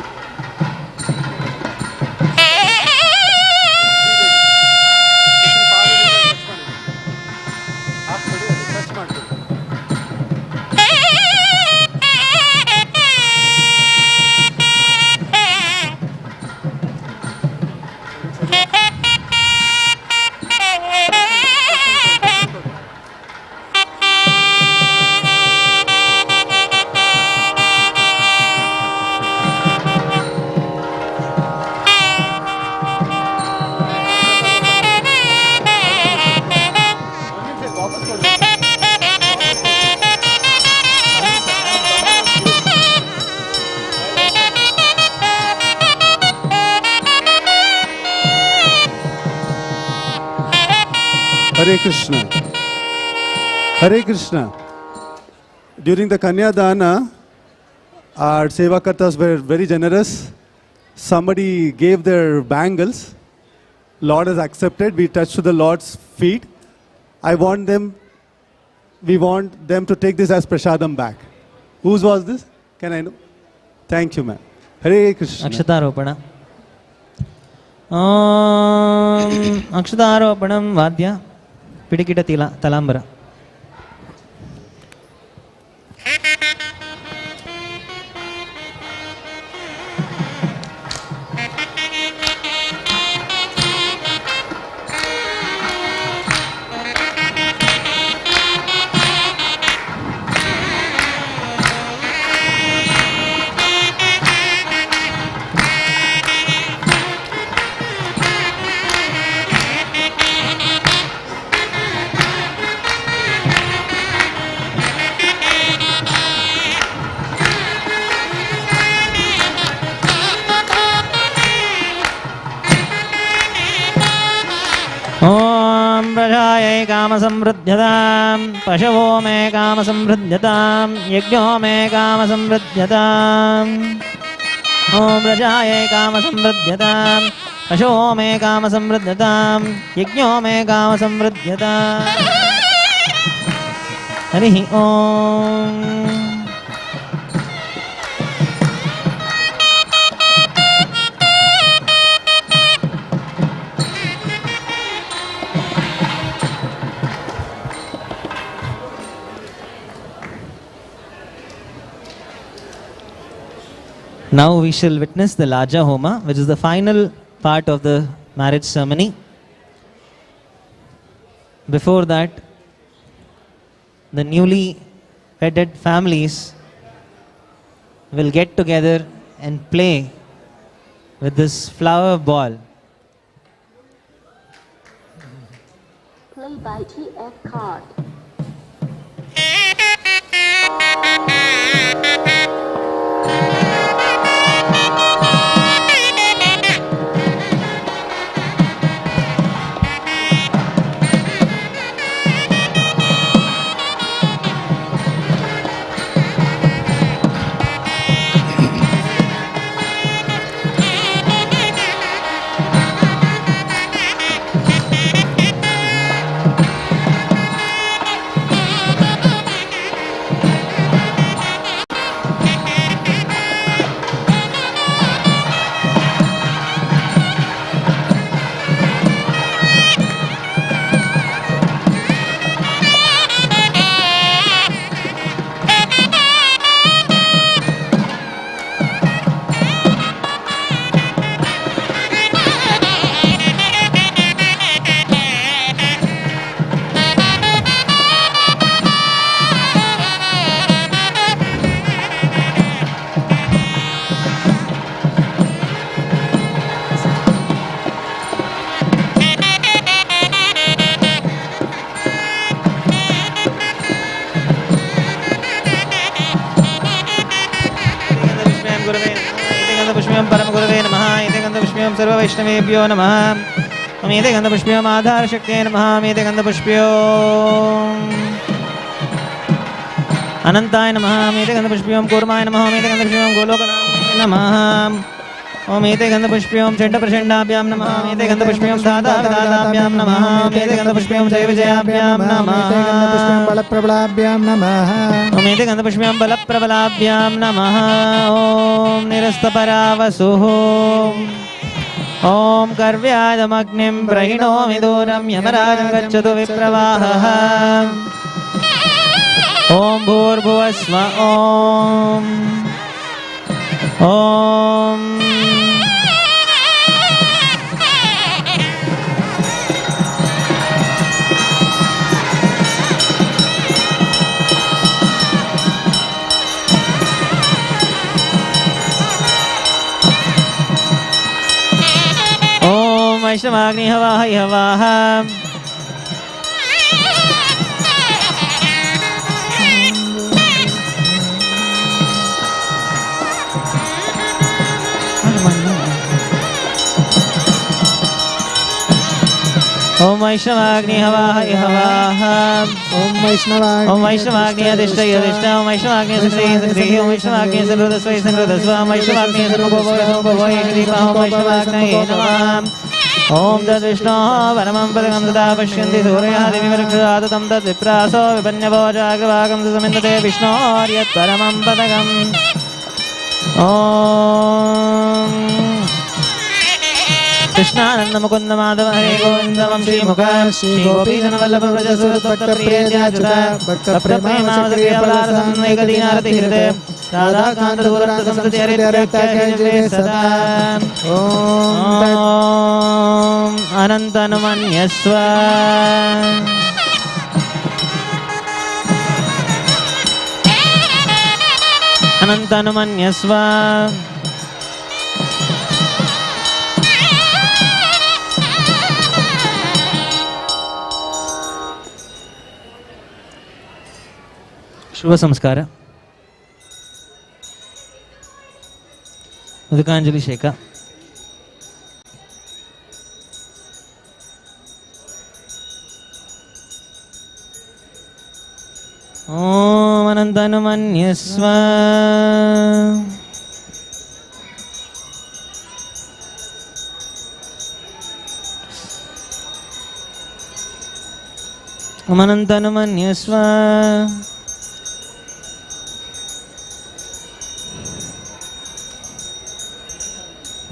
Hare Krishna. Hare Krishna. During the Kanyadana, our Sevakartas were very generous. Somebody gave their bangles. Lord has accepted. We touched to the Lord's feet. We want them to take this as prasadam back. Whose was this? Can I know? Thank you, ma'am. Hare Krishna. ಅಕ್ಷತಾರೋಪಣ ಅಕ್ಷತಾರೋಪಣಂ ವಾದ್ಯ ಪಿಡಿಕಿಟ ತಲಾಂಬರ व्रजायै कामसंवृद्ध्यतां पशवो मे कामसंवृद्ध्यतां यज्ञो मे कामसंवृद्ध्यताम् ॐ व्रजायै कामसंवृद्ध्यतां पशवो मे कामसंवृद्ध्यतां यज्ञो मे कामसंवृद्ध्यताम् हरिः ॐ Now we shall witness the Laja Homa, which is the final part of the marriage ceremony. Before that, the newly wedded families will get together and play with this flower ball. Play by TF card. गंधपुष्पं परमगुरवे नमः। एते गंधपुष्पं सर्ववैष्णवेभ्यो नमः। एते गंधपुष्पं आधारशक्त्यै नमः। एते गंधपुष्पं अनंताय नमः। एते गंधपुष्पं कूर्माय नमः। एते गंधपुष्पं गोलोकनाथाय नमः। ओम एते गंधपुष्पं चण्डप्रचण्डाभ्यां नमः। एते गंधपुष्पं दाताभ्यां नमः। एते गंधपुष्पं जयविजयाभ्यां नमः। एते गन्धपुष्पं बलप्रबलाभ्यां नमः। ओम एते गंधपुष्पं बलप्रबलाभ्यां नमः। ओम निरस्तपरावसुः ओम कर्व्यादमग्निं प्रहिणोमि दूरं यमराजं गच्छतु विप्रवाहः। ओम भूर्भुवस्व ओम ओम वैष्णवाग्नि हवाः हवाः ओम वैष्णवाग्नि हवाः हवाः ओम वैष्णवाग्नि अधिष्ठै अधिष्ठ ओम वैष्णवाग्नि सृष्टि सृष्टि ओम वैष्णवाग्नि सर्वदस्वै सर्वदस्व ओम वैष्णवाग्नि सर्वभवो एकदीपः ओम वैष्णवाग्नये नमः। ओम तद्विष्णो परमं पदकं तदा पश्यन्ति सूर्यः दिवि वृक्षात् तं तद्विप्रासो विपन्यवो जाग्रवाकं सुसमिन्दते विष्णोर्यत् परमं पदकम्। ओम कृष्णानंद मुकुंद माधव हरे गोविंद वंशी मुख श्री गोपीजन वल्लभ व्रज सुरत भक्त प्रियज्ञाच्युत भक्त प्रेमानसक्रियपलारसन्नैकदीनारति हृदय राधा कांत दूरंत संतति हरित्याख्याय सदा। ओम अनंत अनुमन्यस्व अनंत अनुमन्यस्व शुभ संस्कार उदकांजलि Sheikh अनन्तनुमन्यस्व अनन्तनुमन्यस्व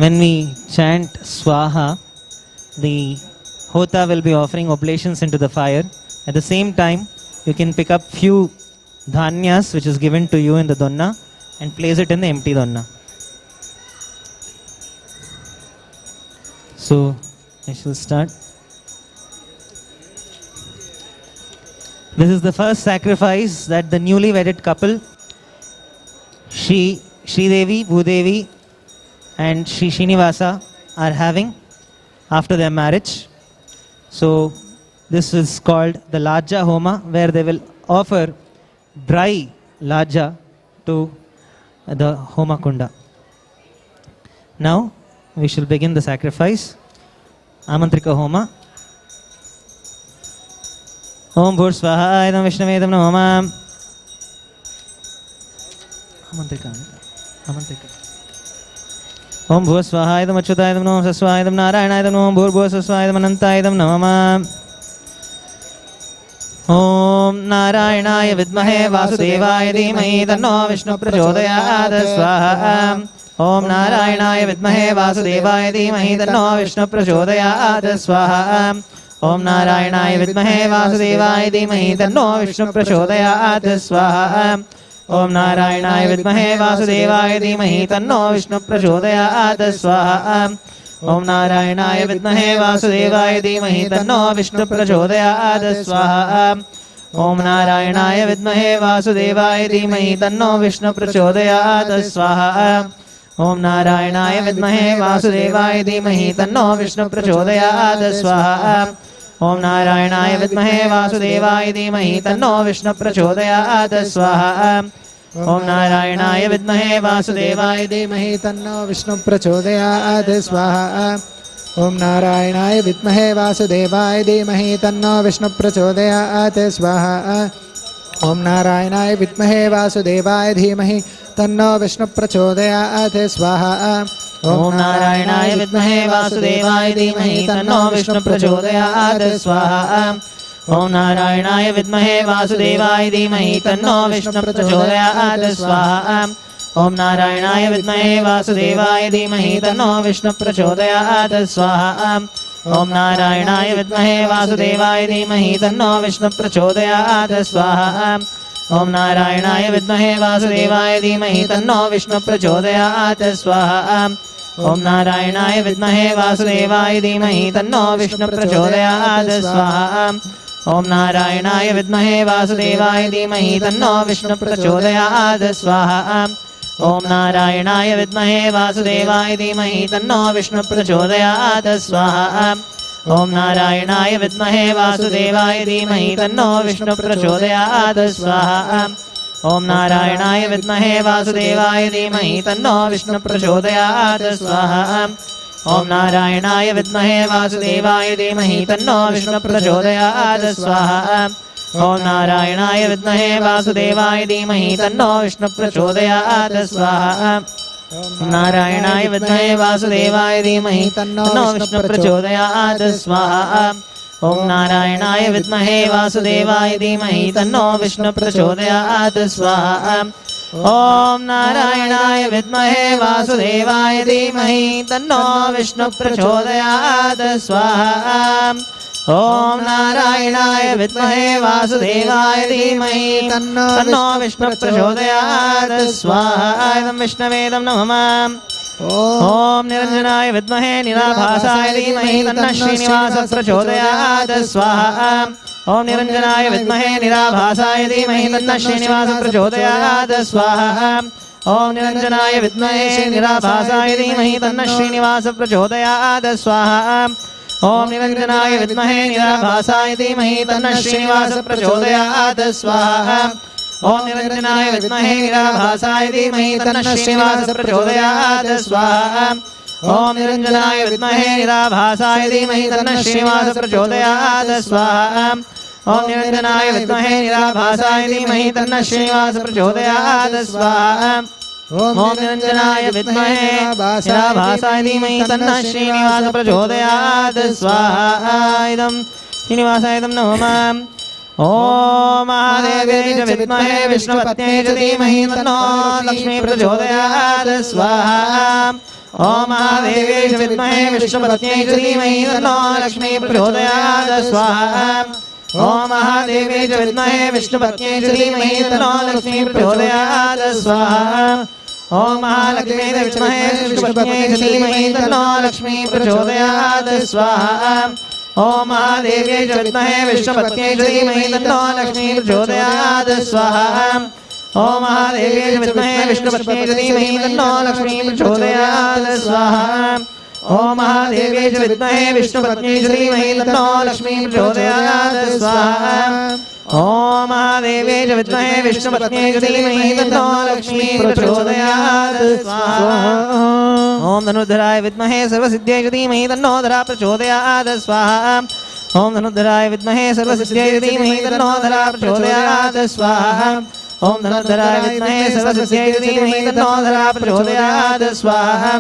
When we chant Swaha, the Hota will be offering oblations into the fire. At the same time, you can pick up few dhanyas which is given to you in the donna and place it in the empty donna. So, I shall start. This is the first sacrifice that the newly wedded couple, Shri Devi, Bhudevi and Shri Srinivasa are having after their marriage. So this is called the Lajja Homa, where they will offer dry Lajja to the Homa Kunda. Now we shall begin the sacrifice. Amantrika Homa. Om Bhur Swaha Idam Vishnavedam Namam. Amantrika. Om Bhur Swaha Idam Achyutayadam Namam Saswayadam Narayanaydam Namam Bhur Bhur Saswayadam Anantayadam Namam. Om Narayanaya Vidmahe Vasudevaya Dhimahi Tanno Vishnu Prachodayat Swaha. Om Narayanaya Vidmahe Vasudevaya Dhimahi Tanno Vishnu Prachodayat Swaha. Om Narayanaya Vidmahe Vasudevaya Dhimahi Tanno Vishnu Prachodayat Swaha. Om Narayanaya Vidmahe Vasudevaya Dhimahi Tanno Vishnu Prachodayat Swaha. Om Narayanaya Vidmahe Vasudevaya Dhimahi Tanno Vishnu Prachodayat Swaha. Om Narayanaya Vidmahe Vasudevaya Dhimahi Tanno Vishnu Prachodayat Swaha. Om Narayanaya Vidmahe Vasudevaya Dhimahi Tanno Vishnu Prachodayat Swaha. Om Narayanaya Vidmahe Vasudevaya Dhimahi Tanno Vishnu Prachodayat Swaha. Om Narayanaya Vidmahe Vasudevaya Dhimahi Tanno Vishnu Prachodayat Swaha. Om Narayanaya Vidmahe Vasudevaya Dhimahi Tanno Vishnu Prachodayat Swaha. Om Narayanaya Vidmahe Vasudevaya Dhimahi Tanno Vishnu Prachodayat Swaha. Om Narayanaya Vidmahe Vasudevaya Dhimahi Tanno Vishnu Prachodayat Swaha. Om Narayanaya Vidmahe Vasudevaya Dhimahi Tanno Vishnu Prachodayat Swaha. Om Narayanaya Vidmahe Vasudevaya Dhimahi Tanno Vishnu Prachodayat Swaha. Om Narayanaya Vidmahe Vasudevaya Dhimahi Tanno Vishnu Prachodayat Swaha. Om Narayanaya Vidmahe Vasudevaya Dhimahi Tanno Vishnu Prachodayat Swaha. Om Narayanaya Vidmahe Vasudevaya Dhimahi Tanno Vishnu Prachodayat Swaha. Om Narayanaya Vidmahe Vasudevaya Dhimahi Tanno Vishnu Prachodayat Swaha. Om Narayanaya Vidmahe Vasudevaya Dhimahi Tanno Vishnu Prachodayat Swaha. Om Narayanaya Vidmahe Vasudevaya Dhimahi Tanno Vishnu Prachodayat Swaha. Om Narayanaya Vidmahe Vasudevaya Dhimahi Tanno Vishnu Prachodayat Swaha. Om Narayanaya Vidmahe Vasudevaya Dhimahi Tanno Vishnu Prachodayat Swaha. Om Narayanaya Vidmahe Vasudevaya Dhimahi Tanno Vishnu Prachodayat Swaha. Om Narayanaya Vidmahe Vasudevaya Dhimahi Tanno Vishnu Prachodayat Swaha. Om Narayanaya Vidmahe Vasudevaya Dhimahi Tanno Vishnu Prachodayat Swaha. Om Narayanaya Vidmahe Vasudevaya Dhimahi Tanno Vishnu Prachodayat Swaha. Om Narayanaya Vidmahe Vasudevaya Dhimahi Tanno Vishnu Prachodayat Swaha. Idam Vishnavedam Namam. Om Niranjanaya Vidmahe Nirabhasaya Dhimahi Tanno Srinivasa Prachodayat Swaha. Om Niranjanaya Vidmahe Nirabhasaya Dhimahi Tanno Srinivasa Prachodayat Swaha. Om Niranjanaya Vidmahe Nirabhasaya Dhimahi Tanno Srinivasa Prachodayat Swaha. Om Niranjanaya Vidmahe Nirabhasaya Dhimahi Tanno Srinivasa Prachodayat Swaha. Om Niranjanaya Vidmahe Nirabhasaya Dhimahi Tanno Srinivasa Prachodayat Swaha. Om Niranjanaya Vidmahe Nirabhasaya Dhimahi Tanno Srinivasa Prachodayat Swaha. ओम निरंजनाय विद्महे निराभासाय धीमहि तन्नः श्रीनिवास प्रचोदयात् स्वाहा ओम निरंजनाय विद्महे निराभासाय धीमहि तन्नः श्रीनिवास प्रचोदयात् स्वाहा इदं श्रीनिवासाय नमः ओम महादेवे च विद्महे विष्णुपत्न्यै च धीमहि तन्नो लक्ष्मी प्रचोदयात् स्वाहा ओम महादेवे च विद्महे विष्णुपत्न्यै च धीमहि तन्नो लक्ष्मी प्रचोदयात् स्वाहा ओम महादेवे च विद्महे विष्णुपत्न्यै च धीमहि तन्नो लक्ष्मी प्रचोदयात् स्वाहा ओम महालक्ष्मी विद्महे विष्णुपत्न्यै च धीमहि तन्नो लक्ष्मी प्रचोदयात् स्वाहा ओम महादेवे च विद्महे विष्णुपत्न्यै च धीमहि तन्नो लक्ष्मी प्रचोदयात् स्वाहा ओम महादेवे च विद्महे विष्णुपत्न्यै च धीमहि तन्नो लक्ष्मी प्रचोदयात् स्वाहा ओम महादेवे च विद्महे विष्णुपत्न्यै च धीमहि तन्नो लक्ष्मी प्रचोदयात् स्वाहा ओम महादेवे च विद्महे विष्णुपत्न्यै च धीमहि तन्नो लक्ष्मी प्रचोदयात् स्वाहा ओम धनुर्धराय विद्महे सर्वसिद्ध्यै च धीमहि तन्नो धरा प्रचोदयात् स्वाहा ओम धनुर्धराय विद्महे सर्वसिद्ध्यै च धीमहि तन्नो धरा प्रचोदयात् स्वाहा ओम धनुर्धराय विद्महे सर्वसिद्ध्यै च धीमहि तन्नो धरा प्रचोदयात् स्वाहा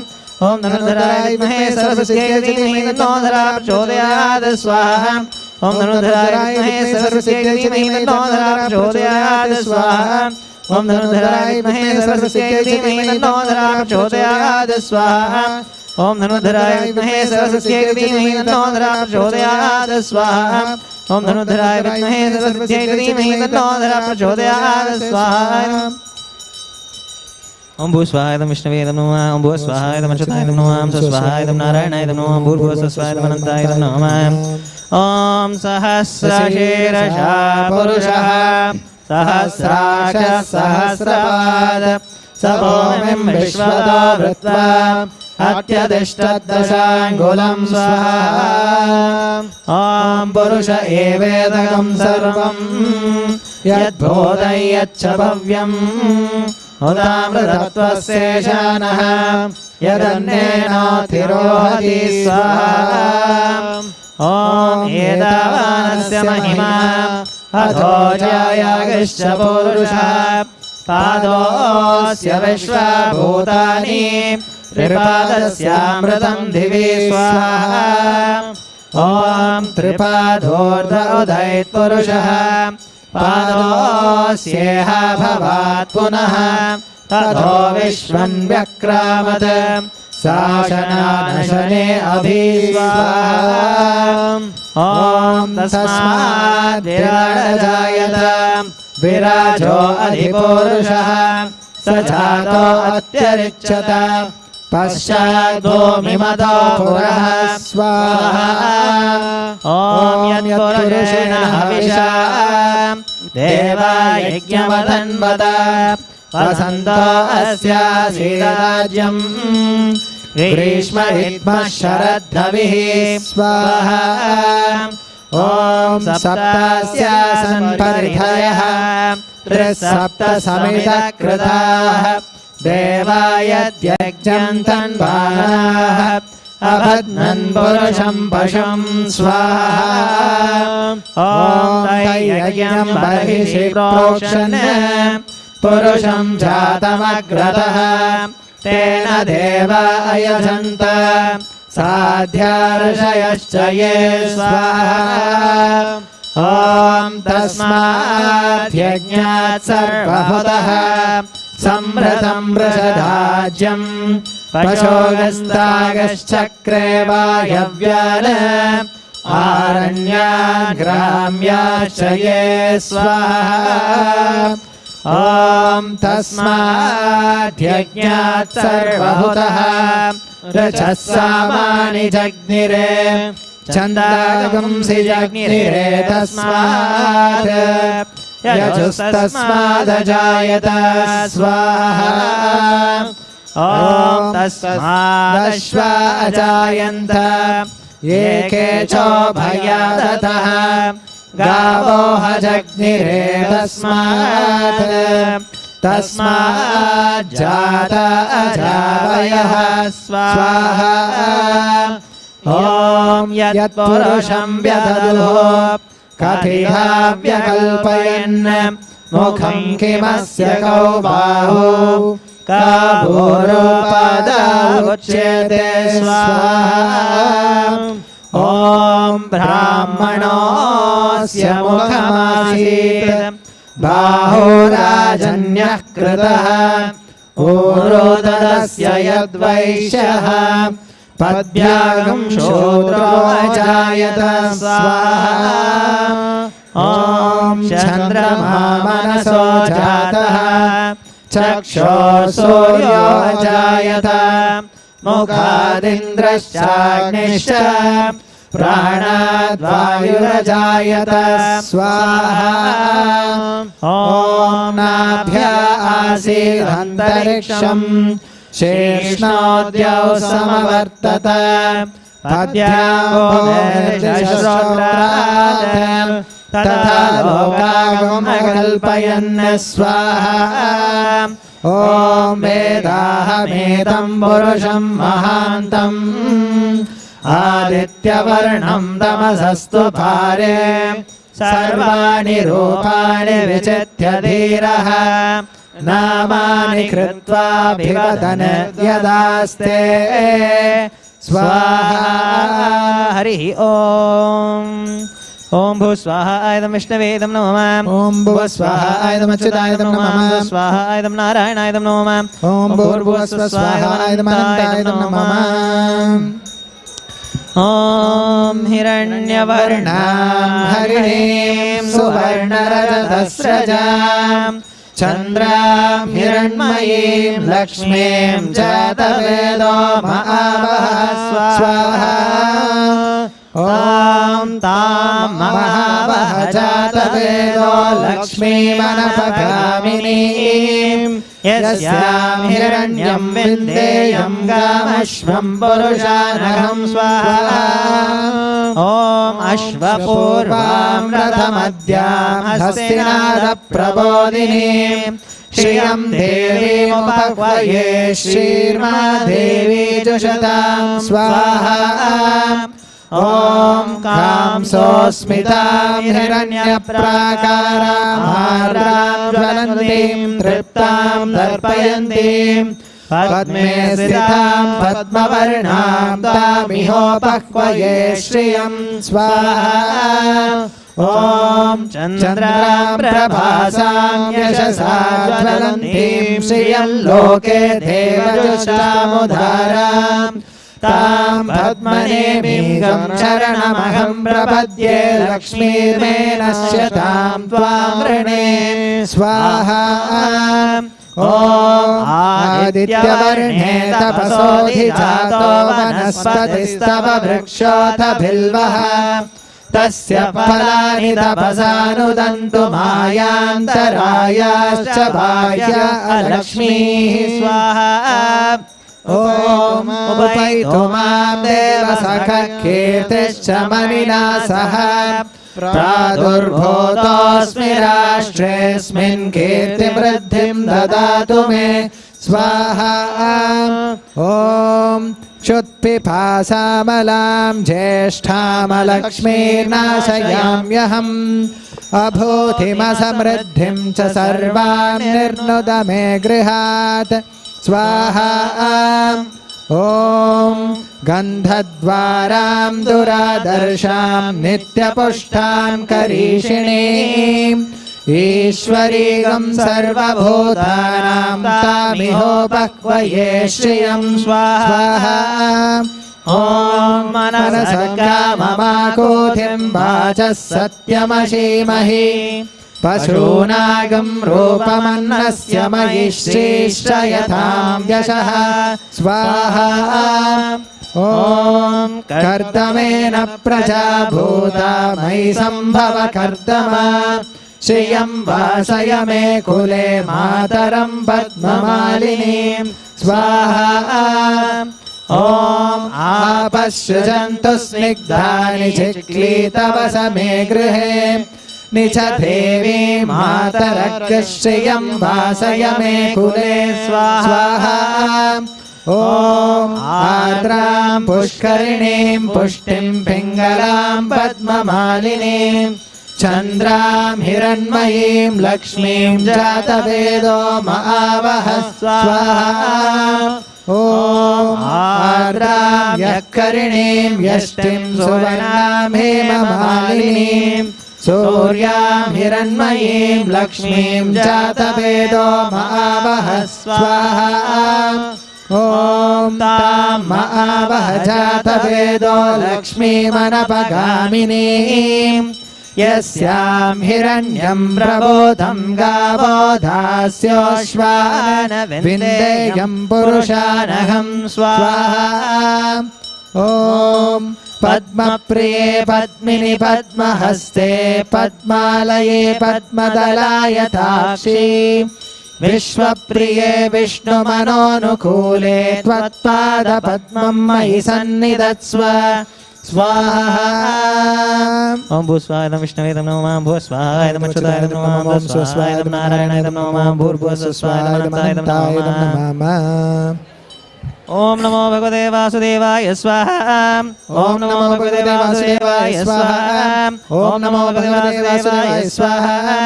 ओम धनुर्धराय विद्महे सर्वसिद्ध्यै च धीमहि तन्नो धरा प्रचोदयात् स्वाहा ओम धनुर्धराय विद्महे सर्वसिद्ध्यै च धीमहि तन्नो धरा प्रचोदयात् स्वाहा ओम धनुर्धराय विद्महे सर्वसिद्ध्यै च धीमहि तन्नो धरा प्रचोदयात् स्वाहा ओम धनुर्धराय विद्महे सर्वसिद्ध्यै च धीमहि तन्नो धरा प्रचोदयात् स्वाहा ओम धनुर्धराय विद्महे सर्वसिद्ध्यै च धीमहि तन्नो धरा प्रचोदयात् स्वाहा ओम भू स्वाहाय विष्णवे नमः ओम भू स्वाहाय अच्युताय नमः ओम स्वाहाय नारायणाय नमः ओम भूर्भुवः स्वाहाय अनन्ताय नमः ओम सहस्रशीर्षः पुरुषः सहस्राक्ष सहस्रपाद स भूमिं विश्वतो वृत्वा अत्यतिष्ठद्दशाङ्गुलं स्वाहा ॐ पुरुष एवेदकं सर्वं यद्भूतं यच्च भव्यम् उदामृतत्वस्येषानः यदन्नेनातिरोहति स्वाहा ॐ एतावानस्य महिमा अथो जायागश्च पुरुषः पादोऽस्य विश्वभूतानि त्रिपादस्यामृतं दिवि स्वाहा ॐ त्रिपादोर्ध उदयत्पुरुषः पादोऽस्येह भवात् पुनः ततो विश्वं व्यक्रामत् शासनानशने अभिस्वाहा ॐ तस्माद् विराजजायत विराजो अधिपुरुषः स जातो अत्यरिच्यत पश्चाद्भूमिमतो पुरः स्वाहा ॐ यत्पुरुषेण हविषा देवा यज्ञमतन्वत वसन्तो अस्यासीदराज्यम् ग्रीष्म इद्मः शरद्धविः स्वाहा ॐ सप्तास्यासन् परिधयः त्रिसप्तसमितकृताः देवायद्यज्ञं तन्वानाः अबध्नन् पुरुषं पशुं स्वाहा ॐ तैयज्ञं बर्हिषि प्रोक्षन् पुरुषं जातमग्रतः तेन देवा अयजन्त साध्यार्षयश्च ये स्वाहा ॐ तस्माद्यज्ञात् सर्वभूतः संभृतं वृषधाज्यं पशोगस्तागश्चक्रे वायव्यान् आरण्याग्राम्याश्च ये स्वाहा ॐ तस्माद्यज्ञात् सर्वभूतः रचः सामानि जग्निरे छन्दागंसि जग्निरे तस्मात् यजुस्तस्मादजायत स्वाहा ॐ तस्मादश्वा अजायन्त ये केचोभयादतः गावो हजग्निरे तस्माज्जात अजावयः स्वाहा ॐ यत्पुरुषं व्यदधुः कथिता व्यकल्पयन् मुखं किमस्य कौ बाहु काभूरुपादावुच्यते स्वाहा ॐ ब्राह्मणोऽस्य मुखमासीत् बाहुराजन्यः कृतः ऊरोदरस्य यद्वैश्यः पद्भ्यागं शूद्रो अजायत स्वाहा ॐ चन्द्रमा मनसो जातः चक्षुः सूर्यो अजायत मुखादिन्द्रश्चाग्निश्च प्राणाद्वायुरजायत स्वाहा ॐ नाभ्या आसीदन्तरिक्षम् शेष्णोद्यौ समवर्तत पद्भ्याम् तथा लोकागमकल्पयन् स्वाहा ॐ वेदाहमेतं पुरुषं महान्तम् आदित्यवर्णं तमसस्तु पारे सर्वाणि रूपाणि विचित्य धीरः नामानि कृत्वाभिवदन् यदास्ते स्वाहा हरिः ॐ भूस्वाहा आयदं विष्णवेदं नमः ॐ भुवस्वाहा आयदमच्युतायदं नमः स्वाहा आयदं नारायणायदं नमः ॐ भूर्भुवस्वाहा आयदमनन्तायदं नमः ॐ हिरण्यवर्णां हरिणीं सुवर्णरजतस्रजां चन्द्रां हिरण्मयीं लक्ष्मीं जातवेदो महावः स्वाहा ॐ तां महावः जातवेदो लक्ष्मीमनपगामिनीं यस्यां हिरण्यं विन्देयं गामश्वं पुरुषानहं स्वाहा ॐ अश्वपूर्वां रथमद्यां हस्तिनादप्रबोधिनीं श्रियं देवीमुपह्वये श्रीर्मादेवी जुषतां स्वाहा ॐ कांसोऽस्मितां हिरण्यप्राकारां ज्वलन्तीं तृप्तां तर्पयन्तीं पद्मे स्थितां पद्मवर्णां तामिहोपह्वये श्रियं स्वाहा ॐ चन्द्रां प्रभासां यशसा ज्वलन्तीं श्रियं लोके देवजुष्टामुदाराम् तां पद्मनेमीगं शरणमहं प्रपद्ये लक्ष्मीर्मेनश्यतां त्वां वृणे स्वाहा ॐ आदित्यवर्णे तपसोऽधिजातो वनस्पतिस्तव वृक्षोऽथ बिल्वः तस्य फलानि तपसानुदन्तु मायान्तरायाश्च बाह्य अलक्ष्मीः स्वाहा ॐ उपैतु मां देवसखः कीर्तिश्च मनिना सह प्रादुर्भूतोऽस्मि राष्ट्रेऽस्मिन् कीर्तिवृद्धिं ददातु मे स्वाहा ॐ क्षुत्पिपासामलां ज्येष्ठामलक्ष्मीर्नाशयाम्यहम् अभूतिमसमृद्धिं च सर्वान् निर्नुद मे गृहात् स्वाहा ॐ गन्धद्वारां दुरादर्शां नित्यपुष्टां करीषिणीम् ईश्वरीगं सर्वभूतानां तामिहोपह्वये श्रियं स्वाहा ॐ मनसकाममाकोथिं वाचः सत्यमशीमहि पशूनागं रूपमन्नस्य मयि श्रीश्रयतां यशः स्वाहा ॐ कर्दमेन प्रजा भूता मयि सम्भव कर्दमा श्रियं वासय मे कुले मातरं पद्ममालिनीं स्वाहा ॐ आपश्यजन्तु स्निग्धानि चिक्लीतवस मे गृहे निच देवी मातरग्रश्रियं वासय मे कुले स्वाहा ॐ आर्द्रां पुष्करिणीं पुष्टिं पिङ्गलां पद्ममालिनीं चन्द्रां हिरण्मयीं लक्ष्मीं जातवेदो महावः स्वाहा ॐ आर्द्रां यक्करिणीं यष्टिं सुवर्णां हेममालिनीं सूर्यां हिरण्मयीं लक्ष्मीं जातवेदो महावः स्वाहा ॐ तां महावः जातवेदो लक्ष्मीमनपगामिनीं यस्यां हिरण्यं प्रबोधं गावो दास्योश्वान विन्देयं पुरुषानहं स्वाहा ॐ पद्मप्रिये पद्मिनि पद्महस्ते पद्मालये पद्मदलायताक्षी विश्वप्रिये विष्णुमनोनुकूले त्वत्पादपद्मं मयि सन्निधत्स्व स्वाहा ओम भूस्वाहाय नमः विष्णवे नमो नमः भूस्वाहाय नमः अच्युताय नमो नमः भूस्वाहाय नमः नारायणाय नमो नमः भूर्भुवस्वाहाय नमः अनन्ताय नमो नमः ओम नमो भगवते वासुदेवाय स्वाहा ओम नमो भगवते वासुदेवाय स्वाहा ओम नमो भगवते वासुदेवाय स्वाहा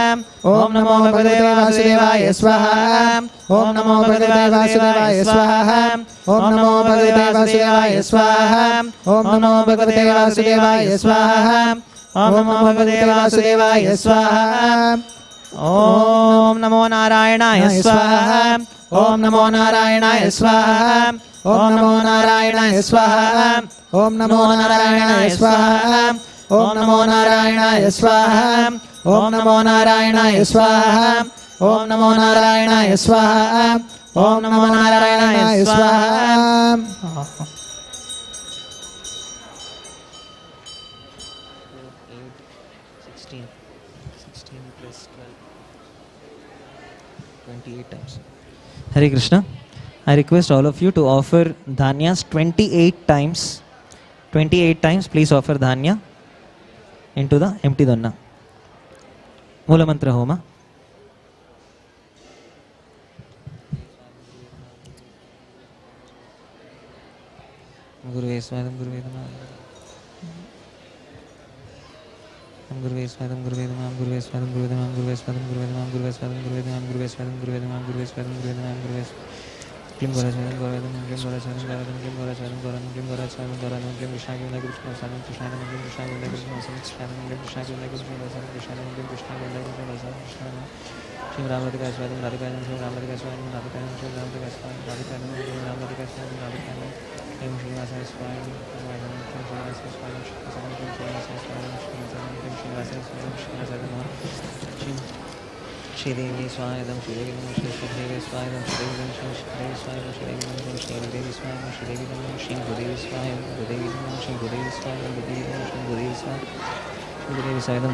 ओम नमो भगवते वासुदेवाय स्वाहा ओम नमो भगवते वासुदेवाय स्वाहा ओम नमो भगवते वासुदेवाय स्वाहा ओम नमो भगवते वासुदेवाय स्वाहा ओम नमो भगवते वासुदेवाय स्वाहा ओम नमो नारायणाय स्वाहा ओम नमो नारायणाय स्वाहा ओम नमो नारायणाय स्वाहा ओम नमो नारायणाय स्वाहा ओम नमो नारायणाय स्वाहा ओम नमो नारायणाय स्वाहा ओम नमो नारायणाय स्वाहा ओम नमो नारायणाय स्वाहा Hare Krishna. I request all of you to offer dhanyas 28 times. 28 times, please offer dhanya into the empty donna. Mula mantra homa. Guru Veswadam, Guru Vedam. Guru Veswadam, Guru Vedam, Guru Veswadam, Guru Vedam, Guru Veswadam, Guru Vedam, Guru Veswadam, Guru Vedam, Guru Veswadam, Guru Vedam, Guru Veswadam, Guru Vedam, Guru Veswadam. Klim Gorachadam, Goradam, Klim Gorachadam, Goradam, Klim Gorachadam, Goradam, Klim Gorachadam, Goradam, Klim Krishna, Klim Krishna, Sadam, Krishna, Klim Krishna, Klim Krishna, Sadam, Krishna, Klim Krishna, Klim Krishna, Sadam, Krishna, Klim Krishna, Klim Krishna, Krishna, Shri Ramadika Swadam, Radhikayam, Shri Ramadika Swadam, Radhikayam, Shri Ramadika Swadam, Radhikayam, Shri Ramadika Swadam, Radhikayam, Klim Shri Vasaya Swadam, Klim Shri Vasaya Swadam, Klim Shri Vasaya Swadam, Klim Shri Vasaya Swadam, Shri Vasaya Shri Devi Swadam, Shri Devi Namo, Shri Devi Swadam, Shri Devi Namo, Shri Devi Swadam, Shri Devi Namo, Shri Devi Swadam, Shri Devi Namo, Shri Devi Swadam, Shri Devi Namo, Shri Devi Swadam, Shri Devi Namo, Shri Devi Swadam, Shri Devi Swadam, Shri Devi Swadam, Shri Devi Swadam,